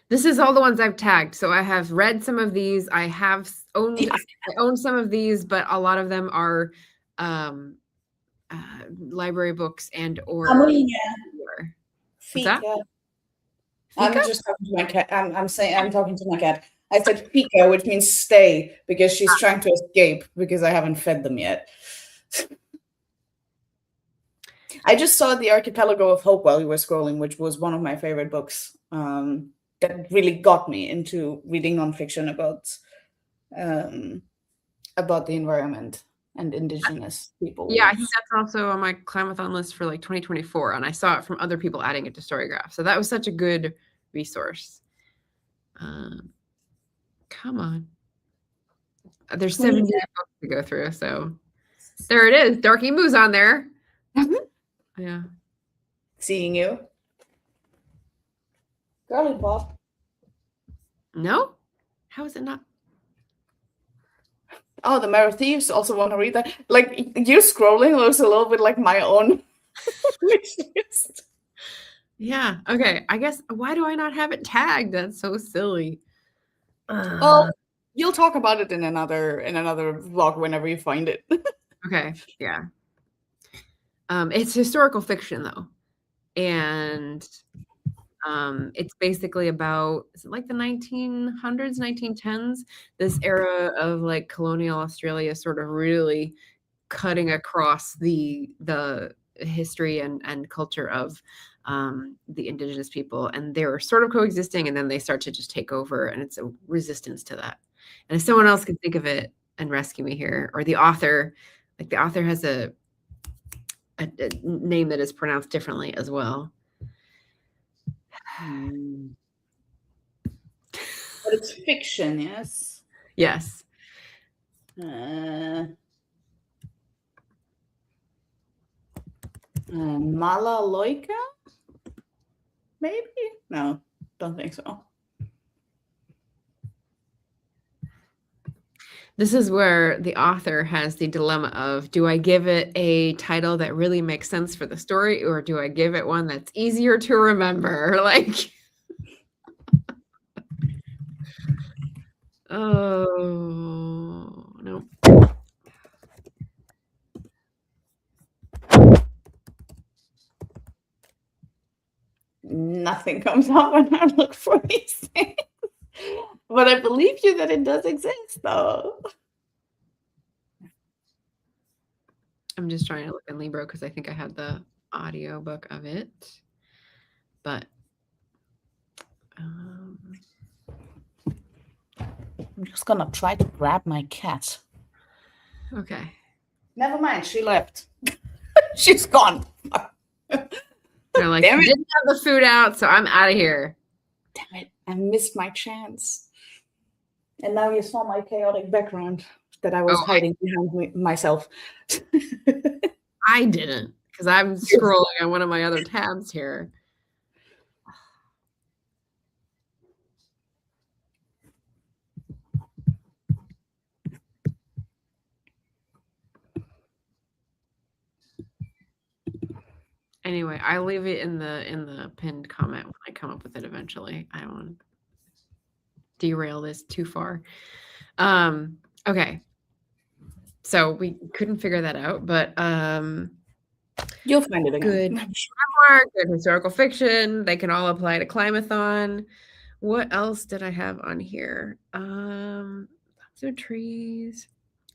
This is all the ones I've tagged. So I have read some of these. I own some of these, but a lot of them are library books and or. What's that? I'm just talking to my cat. I'm talking to my cat. I said Fika, which means stay, because she's trying to escape because I haven't fed them yet. I just saw The Archipelago of Hope while you were scrolling, which was one of my favorite books that really got me into reading nonfiction about the environment and Indigenous people. Yeah, I think that's also on my Climathon list for like 2024, and I saw it from other people adding it to Storygraph. So that was such a good resource. Come on. There's 70 books to go through, so there it is. Dark Emu's on there. Yeah. Seeing you. Girly pop. No? How is it not? Oh, the Mare of Thieves. Also want to read that. Like, you scrolling looks a little bit like my own wish list. Yeah. Okay. I guess, why do I not have it tagged? That's so silly. Well, you'll talk about it in another vlog whenever you find it. Okay. Yeah. It's historical fiction though, and it's basically about, is it like the 1900s, 1910s? This era of like colonial Australia, sort of really cutting across the history and culture of the Indigenous people, and they were sort of coexisting, and then they start to just take over, and it's a resistance to that. And if someone else can think of it and rescue me here, or the author has a name that is pronounced differently as well. But it's fiction, yes? Yes. Malaloika? Maybe? No, don't think so. This is where the author has the dilemma of, do I give it a title that really makes sense for the story, or do I give it one that's easier to remember? Like, oh, no. Nothing comes up when I look for these things. But I believe you that it does exist, though. I'm just trying to look in Libro because I think I had the audio book of it. But I'm just gonna try to grab my cat. Okay. Never mind, she left. She's gone. They're like, didn't have the food out, so I'm out of here. Damn it, I missed my chance. And now you saw my chaotic background that I was hiding behind myself. I didn't, because I'm scrolling on one of my other tabs here. Anyway, I'll leave it in the pinned comment when I come up with it eventually. I don't want to derail this too far. Okay. So we couldn't figure that out, but you'll find it again. Good memoir, good historical fiction. They can all apply to Climathon. What else did I have on here? Lots of trees.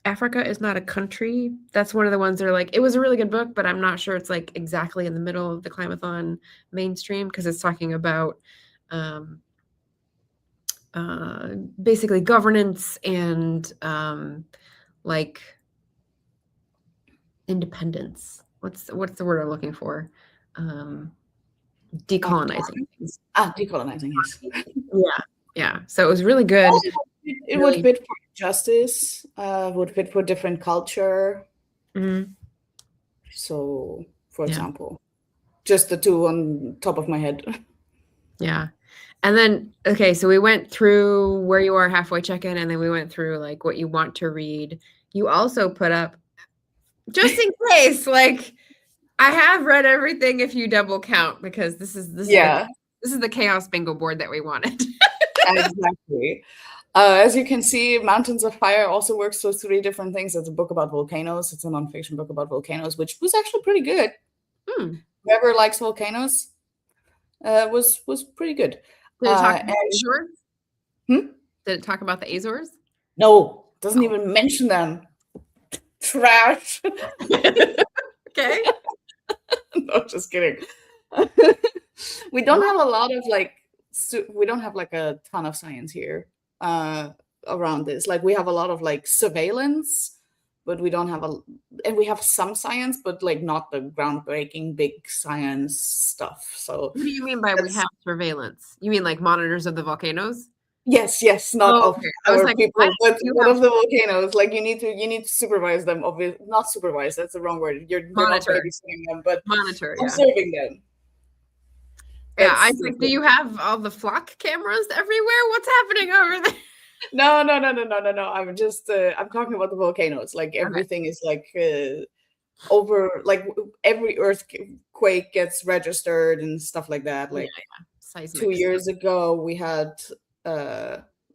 Africa is not a country. That's one of the ones that are like, it was a really good book, but I'm not sure it's like exactly in the middle of the Climathon mainstream, because it's talking about basically governance and like independence. What's the word I'm looking for? Decolonizing things. Decolonizing, yes. Yeah. So it was really good. It would fit for justice, would fit for different culture. Mm-hmm. So, for example, just the two on top of my head. Yeah. And then, okay, so we went through where you are halfway check-in, and then we went through like what you want to read. You also put up, just in case, like, I have read everything if you double count, because this is the chaos bingo board that we wanted. Exactly. As you can see, Mountains of Fire also works with 3 different things. It's a book about volcanoes. It's a nonfiction book about volcanoes, which was actually pretty good. Whoever likes volcanoes was pretty good. Did it talk about the Azores? Did it talk about the Azores? No, doesn't even mention them. Trash. Okay. No, just kidding. We don't have a lot of we don't have like a ton of science here around this. Like, we have a lot of like surveillance, but we don't have and we have some science, but like not the groundbreaking big science stuff. So what do you mean by we have surveillance? You mean like monitors of the volcanoes? Yes, not of our people, but one of the volcanoes. Like, you need to supervise them. Obviously, not supervise. That's the wrong word. You're not babysitting them, but observing them. Yeah, I think. Do you have all the flock cameras everywhere? What's happening over there? No. I'm just I'm talking about the volcanoes. Like, everything is like over. Like, every earthquake gets registered and stuff like that. Like 2 years ago, we had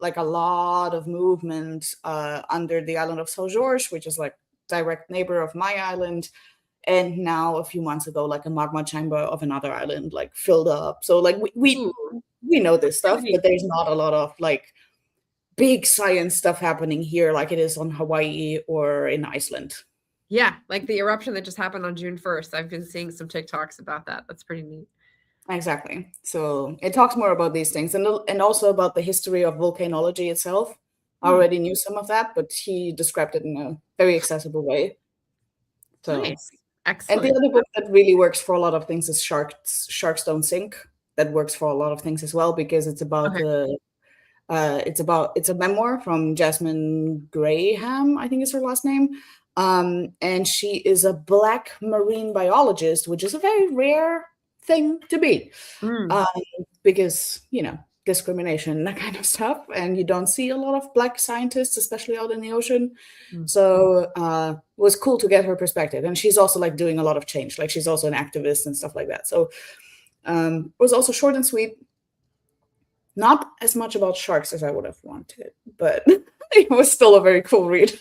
like a lot of movement under the island of Azores, which is like direct neighbor of my island. And now a few months ago, like a magma chamber of another island like filled up. So like we know this stuff, but there's not a lot of like big science stuff happening here like it is on Hawaii or in Iceland. Yeah, like the eruption that just happened on June 1st. I've been seeing some TikToks about that. That's pretty neat. Exactly. So it talks more about these things and also about the history of volcanology itself. I already knew some of that, but he described it in a very accessible way. So nice. Excellent. And the other book that really works for a lot of things is Sharks Don't Sink. That works for a lot of things as well, because it's about It's a memoir from Jasmine Graham, I think is her last name. And she is a Black marine biologist, which is a very rare thing to be, because, discrimination and that kind of stuff. And you don't see a lot of Black scientists, especially out in the ocean. So it was cool to get her perspective. And she's also like doing a lot of change. Like she's also an activist and stuff like that. So it was also short and sweet. Not as much about sharks as I would have wanted, but it was still a very cool read.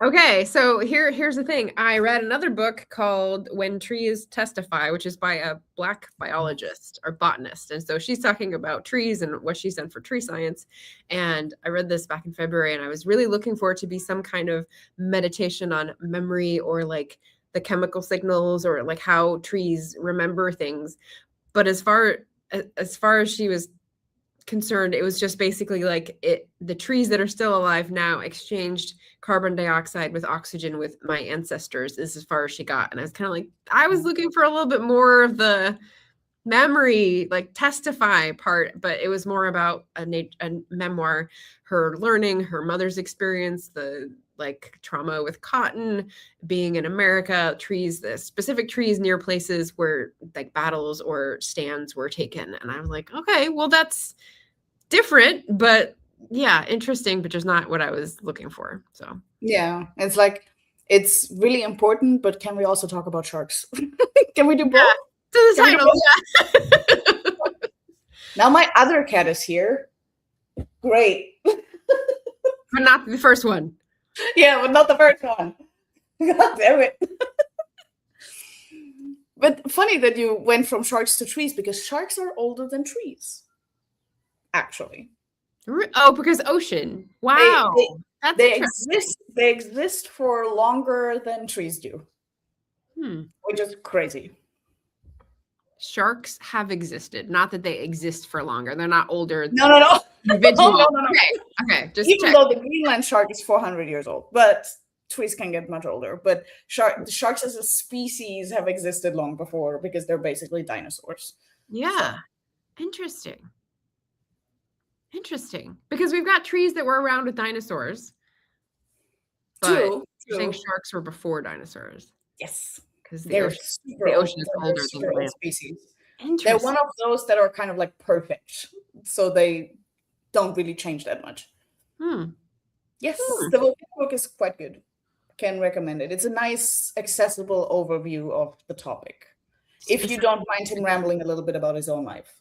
Okay, so here's the thing. I read another book called When Trees Testify, which is by a Black biologist or botanist. And so she's talking about trees and what she's done for tree science. And I read this back in February, and I was really looking for it to be some kind of meditation on memory or like the chemical signals or like how trees remember things. But as far as she was concerned, it was just basically like the trees that are still alive now exchanged carbon dioxide with oxygen with my ancestors is as far as she got. And I was kind of like, I was looking for a little bit more of the memory, like testify part, but it was more about a memoir, her learning, her mother's experience, the like trauma with cotton, being in America, trees, the specific trees near places where like battles or stands were taken. And I was like, okay, well, that's different, but yeah, interesting, but just not what I was looking for. So yeah, it's like, it's really important, but can we also talk about sharks? Can we do both? Yeah, to the title, yeah. Now my other cat is here. Great. But not the first one. Yeah, but not the first one. God damn it. But funny that you went from sharks to trees, because sharks are older than trees, actually. Oh, because ocean. Wow. They exist for longer than trees do. Which is crazy. Sharks have existed. Not that they exist for longer. They're not older. No. Individual. Okay. Just even though the Greenland shark is 400 years old, but trees can get much older. But sharks as a species have existed long before, because they're basically dinosaurs. Yeah. So. Interesting. Because we've got trees that were around with dinosaurs. But you're saying sharks were before dinosaurs. Yes. Because the ocean is older than the land species. They're one of those that are kind of like perfect. So they don't really change that much. Yes, the book is quite good. Can recommend it. It's a nice, accessible overview of the topic. If you don't mind him rambling a little bit about his own life.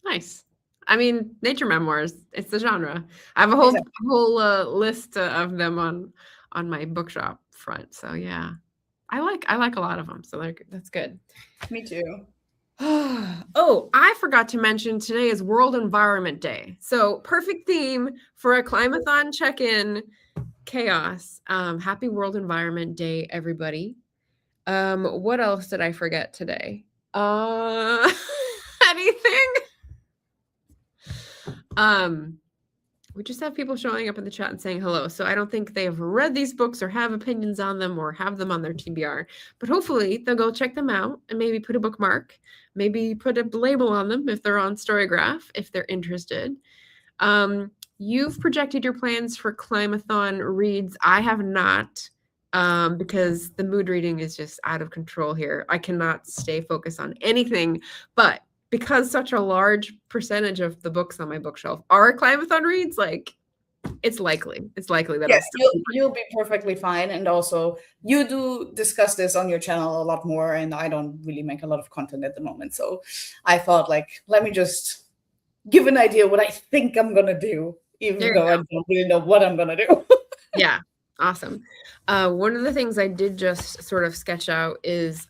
Nice. I mean, nature memoirs, it's the genre. I have a whole list of them on my bookshop front. So yeah, I like a lot of them. So that's good. Me too. Oh, I forgot to mention today is World Environment Day. So perfect theme for a Climathon check-in chaos. Happy World Environment Day, everybody. What else did I forget today? Anything? We just have people showing up in the chat and saying hello. So I don't think they have read these books or have opinions on them or have them on their TBR, but hopefully they'll go check them out and maybe put a bookmark, maybe put a label on them if they're on Storygraph, if they're interested. You've projected your plans for Climathon reads. I have not, because the mood reading is just out of control here. I cannot stay focused on anything, but because such a large percentage of the books on my bookshelf are Climathon reads, like it's likely that you'll be perfectly fine. And also you do discuss this on your channel a lot more, and I don't really make a lot of content at the moment. So I thought, like, let me just give an idea what I think I'm gonna do, even though I don't really know what I'm gonna do. Yeah, awesome. One of the things I did just sort of sketch out is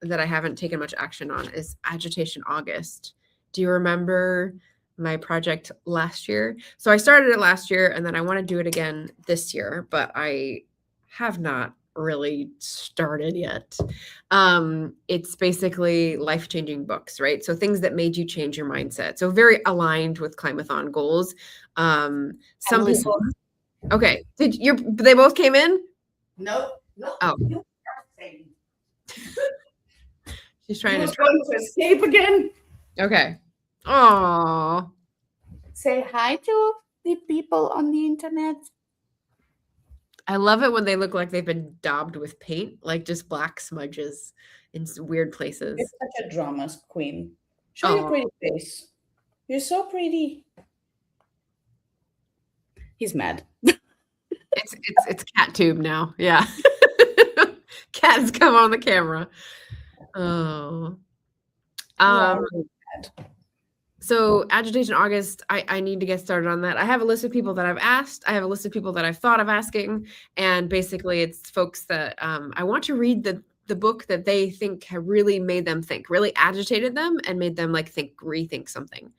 that I haven't taken much action on is Agitation August. Do you remember my project last year? So I started it last year, and then I want to do it again this year, but I have not really started yet. It's basically life-changing books, right? So things that made you change your mindset. So very aligned with Climathon goals. Some people. Okay, they both came in? No. Oh. She's trying to escape again. Okay. Oh, Say hi to the people on the internet. I love it when they look like they've been daubed with paint, like just black smudges in weird You're places. such a drama queen. Show your Oh, pretty face. You're so pretty. He's mad. it's cat tube now. Yeah. Cat has come on the camera. Oh. So Agitation August, I need to get started on that. I have a list of people that I've asked. I have a list of people that I've thought of asking. And basically it's folks that I want to read the book that they think have really made them think, really agitated them and made them like rethink something.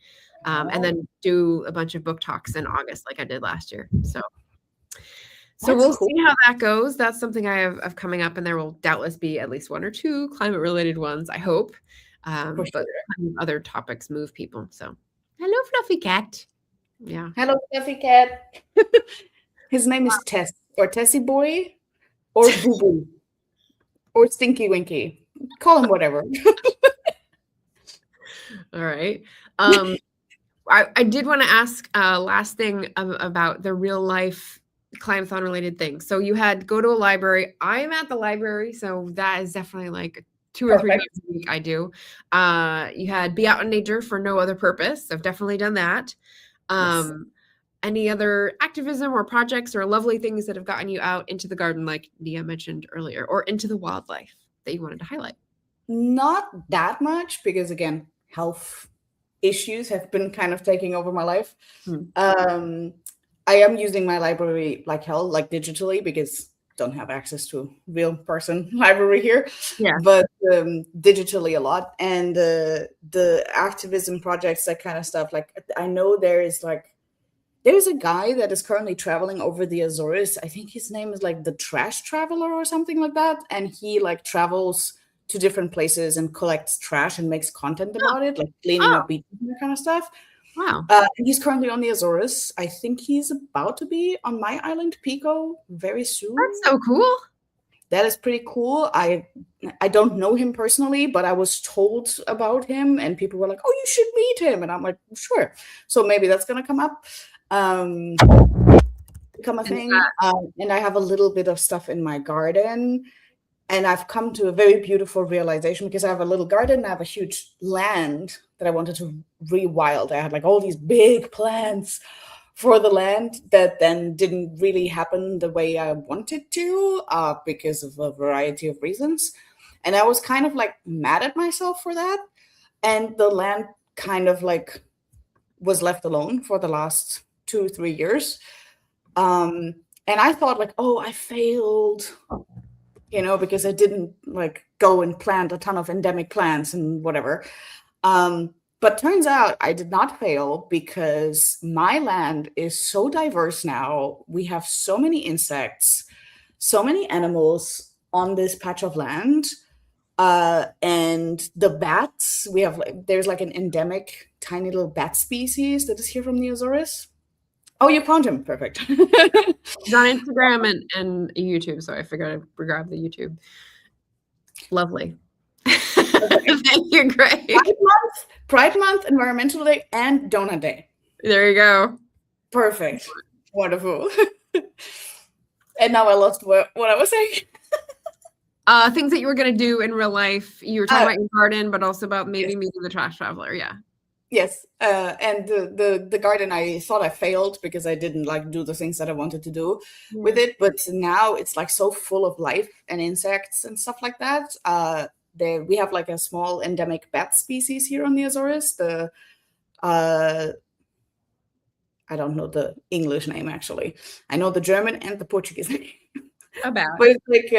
And then do a bunch of book talks in August like I did last year. So we'll see how that goes. That's something I have coming up, and there will doubtless be at least one or two climate-related ones, I hope. But other topics move people. So, hello, Fluffy Cat. Yeah. Hello, Fluffy Cat. His name is Tess, or Tessie Boy, or Boo Boo, or Stinky Winky. Call him whatever. All right. I did want to ask last thing about the real life Climathon related things. So you had go to a library. I am at the library, so that is definitely like 2 or 3 days a week I do. You had be out in nature for no other purpose. I've definitely done that. Yes. Any other activism or projects or lovely things that have gotten you out into the garden, like Nia mentioned earlier, or into the wildlife that you wanted to highlight? Not that much, because again, health issues have been kind of taking over my life. I am using my library like hell, like digitally, because don't have access to real person library here. Yeah. But digitally a lot. And the activism projects, that kind of stuff. Like I know there's a guy that is currently traveling over the Azores. I think his name is like the Trash Traveler or something like that. And he like travels to different places and collects trash and makes content about it, like cleaning up beaches and that kind of stuff. Wow. He's currently on the Azores. I think he's about to be on my island, Pico, very soon. That's so cool. That is pretty cool. I don't know him personally, but I was told about him, and people were like, "Oh, you should meet him." And I'm like, "Sure." So maybe that's gonna come up, become a thing. And I have a little bit of stuff in my garden. And I've come to a very beautiful realization, because I have a little garden, I have a huge land that I wanted to rewild. I had like all these big plans for the land that then didn't really happen the way I wanted to, because of a variety of reasons. And I was kind of like mad at myself for that. And the land kind of like was left alone for the last 2 or 3 years. And I thought like, oh, I failed. Because I didn't like go and plant a ton of endemic plants and whatever. But turns out I did not fail, because my land is so diverse now. We have so many insects, so many animals on this patch of land. And the bats, there's like an endemic tiny little bat species that is here from the Azores. Oh, you found him. Perfect. He's on Instagram and YouTube, so I figured I'd grab the YouTube. Lovely. Thank you, Greg. Pride Month, Environmental Day, and Donut Day. There you go. Perfect. Wonderful. And now I lost what I was saying. Things that you were going to do in real life. You were talking about your garden, but also about maybe meeting the trash traveler. Yeah. Yes, and the garden, I thought I failed because I didn't like do the things that I wanted to do with it. But now it's like so full of life and insects and stuff like that. We have like a small endemic bat species here on the Azores. I don't know the English name actually. I know the German and the Portuguese name. But it's like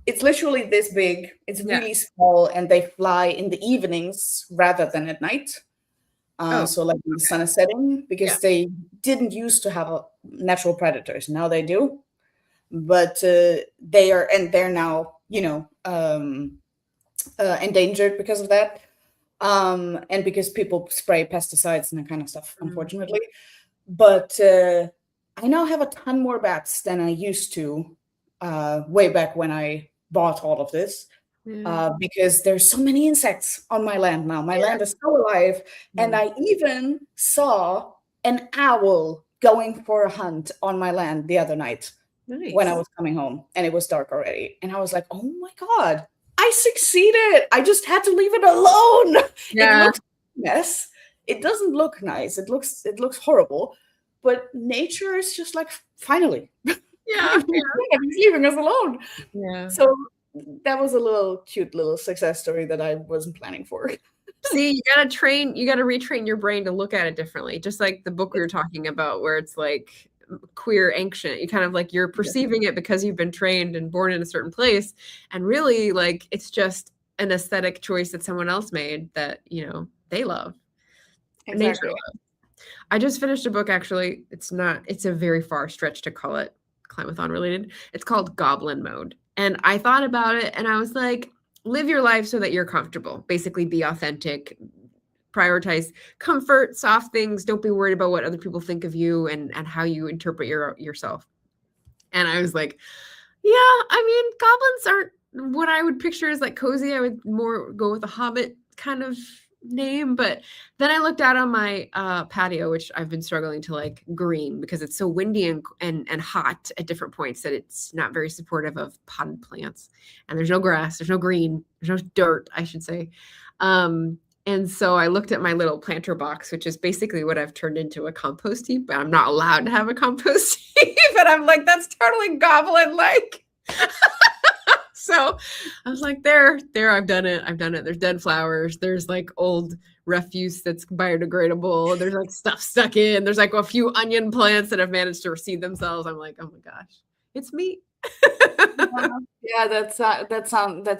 it's literally this big. It's really small, and they fly in the evenings rather than at night. So like when the sun is setting, because they didn't used to have natural predators. Now they do, but they're now endangered because of that, and because people spray pesticides and that kind of stuff, unfortunately. But I now have a ton more bats than I used to, way back when I bought all of this. because there's so many insects on my land now. My land is so alive. And I even saw an owl going for a hunt on my land the other night when I was coming home, and it was dark already. And I was like, oh my God, I succeeded. I just had to leave it alone. It looks a mess. It doesn't look nice. It looks horrible. But nature is just like, finally. He's leaving us alone. Yeah. So that was a little cute little success story that I wasn't planning for. See, you gotta retrain your brain to look at it differently. Just like the book we were talking about, where it's like queer ancient. You kind of like, you're perceiving it because you've been trained and born in a certain place. And really, like, it's just an aesthetic choice that someone else made that, you know, they love. Exactly. Nature love. I just finished a book, actually. It's a very far stretch to call it Climathon related. It's called Goblin Mode. And I thought about it and I was like, live your life so that you're comfortable. Basically, be authentic, prioritize comfort, soft things. Don't be worried about what other people think of you and how you interpret yourself. And I was like, yeah, I mean, goblins aren't what I would picture as like cozy. I would more go with a Hobbit kind of name. But then I looked out on my patio, which I've been struggling to like green because it's so windy and hot at different points that it's not very supportive of potted plants. And there's no grass, there's no green, there's no dirt, I should say. And so I looked at my little planter box, which is basically what I've turned into a compost heap, but I'm not allowed to have a compost heap. But I'm like, that's totally goblin-like. So I was like, there, I've done it. There's dead flowers. There's like old refuse that's biodegradable. There's like stuff stuck in. There's like a few onion plants that have managed to reseed themselves. I'm like, oh my gosh, it's me. Yeah, that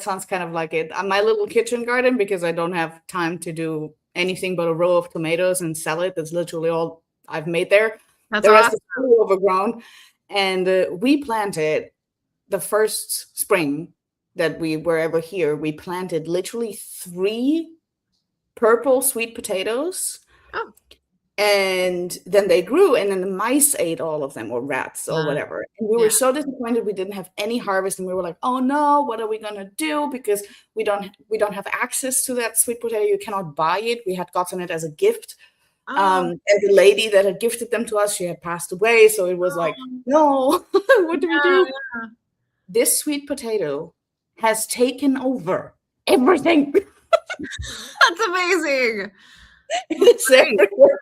sounds kind of like it. My little kitchen garden, because I don't have time to do anything but a row of tomatoes and salad. That's literally all I've made there. That's the rest awesome. is fully overgrown. And we planted the first spring that we were ever here. We planted literally 3 purple sweet potatoes. Oh. And then they grew, and then the mice ate all of them, or rats or whatever. And we were so disappointed we didn't have any harvest, and we were like, oh no, what are we gonna do? Because we don't have access to that sweet potato. You cannot buy it. We had gotten it as a gift. And the lady that had gifted them to us, she had passed away. So it was like, no, what do we do? Yeah. This sweet potato has taken over everything. That's amazing. It's everywhere.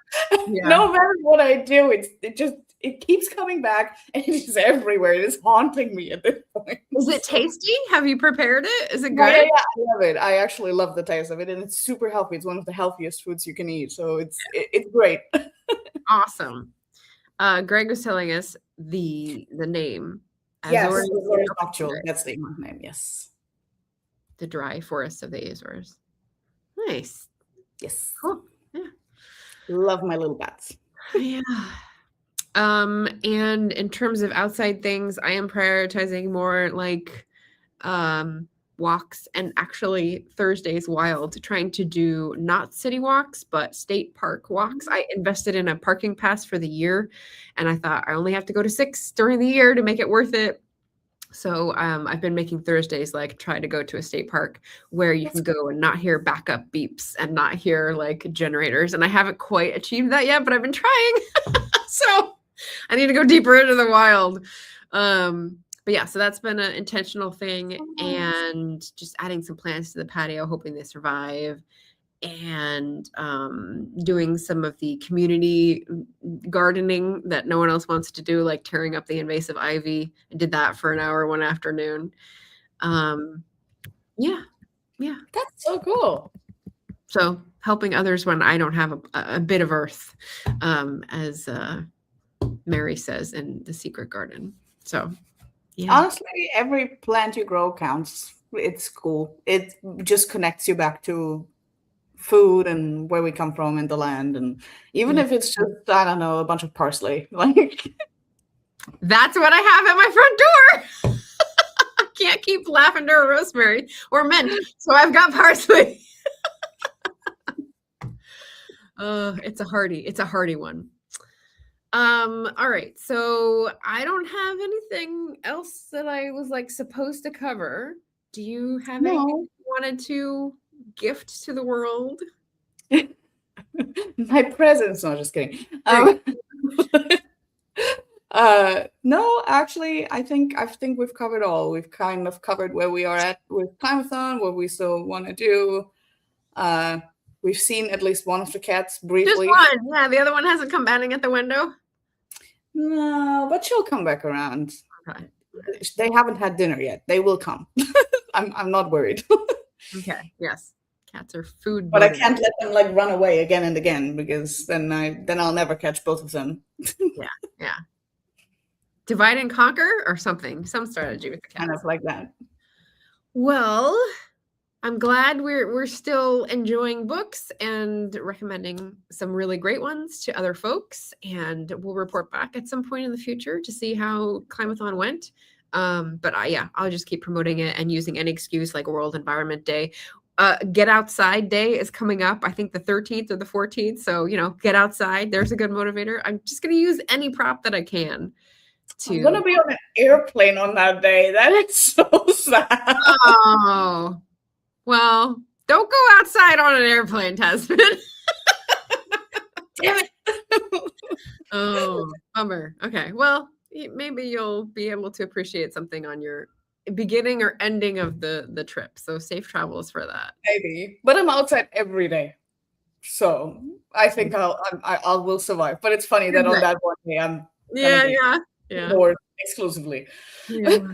Yeah. No matter what I do, it keeps coming back, and it is everywhere. It is haunting me at this point. Is it tasty? Have you prepared it? Is it good? Yeah, I love it. I actually love the taste of it, and it's super healthy. It's one of the healthiest foods you can eat, so it's great. Awesome. Greg was telling us the name. Azores nocturne. That's the name. Yes. The dry forest of the Azores. Nice. Yes. Cool. Yeah. Love my little bats. Yeah. And in terms of outside things, I am prioritizing more like walks, and actually Thursday's wild, trying to do not city walks, but state park walks. I invested in a parking pass for the year, and I thought I only have to go to 6 during the year to make it worth it. So I've been making Thursdays like try to go to a state park where you can go and not hear backup beeps and not hear like generators. And I haven't quite achieved that yet, but I've been trying. So I need to go deeper into the wild. But yeah, so that's been an intentional thing, and just adding some plants to the patio, hoping they survive, and doing some of the community gardening that no one else wants to do, like tearing up the invasive ivy. I did that for an hour one afternoon. Yeah. That's so cool. So helping others when I don't have a bit of earth, as Mary says in The Secret Garden. So yeah. Honestly, every plant you grow counts. It's cool. It just connects you back to food and where we come from in the land, and even if it's just, I don't know, a bunch of parsley, like that's what I have at my front door. I can't keep lavender or rosemary or mint, so I've got parsley. It's a hardy one. All right, so I don't have anything else that I was like supposed to cover. do you have anything you wanted to gift to the world? My presents. No, just kidding. No, actually, I think we've covered all. We've kind of covered where we are at with Climathon, what we still want to do. We've seen at least one of the cats briefly. Just one. Yeah, the other one hasn't come batting at the window. No, but she'll come back around. Okay. They haven't had dinner yet. They will come. I'm not worried. Okay. Yes. Cats are food. But I can't let them like run away again and again, because then I'll never catch both of them. Yeah. Divide and conquer or something. Some strategy with the cats. Kind of like that. Well, I'm glad we're still enjoying books and recommending some really great ones to other folks. And we'll report back at some point in the future to see how Climathon went. But I'll just keep promoting it and using any excuse like World Environment Day. Get Outside Day is coming up, I think the 13th or the 14th. So, get outside. There's a good motivator. I'm just going to use any prop that I can. I'm going to be on an airplane on that day. That is so sad. Oh. Well, don't go outside on an airplane, Tasmin. Damn it. Oh, bummer. Okay. Well, maybe you'll be able to appreciate something on your beginning or ending of the trip. So safe travels for that. Maybe. But I'm outside every day. So I think I will survive. But it's funny that on that one day I'm bored exclusively. Yeah.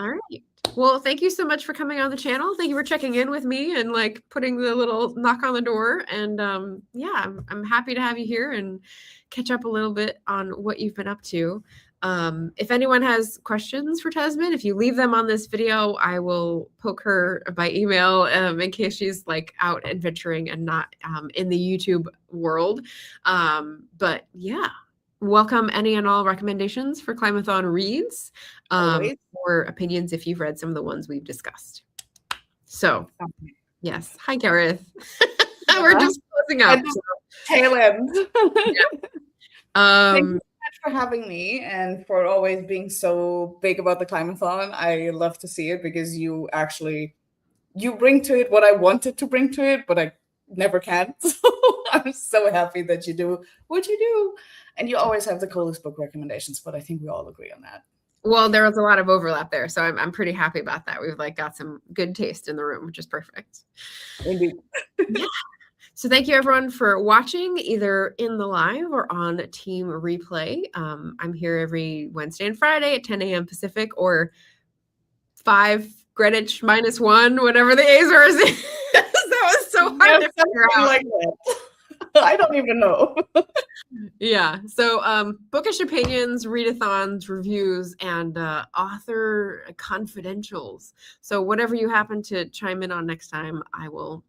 All right. Well, thank you so much for coming on the channel. Thank you for checking in with me and like putting the little knock on the door. And I'm happy to have you here and catch up a little bit on what you've been up to. If anyone has questions for Tasmin, if you leave them on this video, I will poke her by email in case she's like out adventuring and not in the YouTube world. But yeah. Welcome any and all recommendations for Climathon Reads or opinions if you've read some of the ones we've discussed. So, yes. Hi, Gareth. We're just closing up. Tail end. Thank you so much for having me and for always being so big about the Climathon. I love to see it because you bring to it what I wanted to bring to it, but I never can. So I'm so happy that you do what you do. And you always have the coolest book recommendations, but I think we all agree on that. Well, there was a lot of overlap there, so I'm pretty happy about that. We've like got some good taste in the room, which is perfect. Indeed. Yeah. So thank you everyone for watching either in the live or on Team Replay. I'm here every Wednesday and Friday at 10 a.m. Pacific or 5 Greenwich -1, whatever the Azores is. That was so hard to figure out. Like that. I don't even know. Yeah. So bookish opinions, readathons, reviews, and author confidentials. So whatever you happen to chime in on next time, I will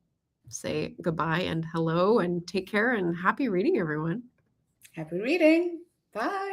say goodbye and hello and take care and happy reading, everyone. Happy reading. Bye.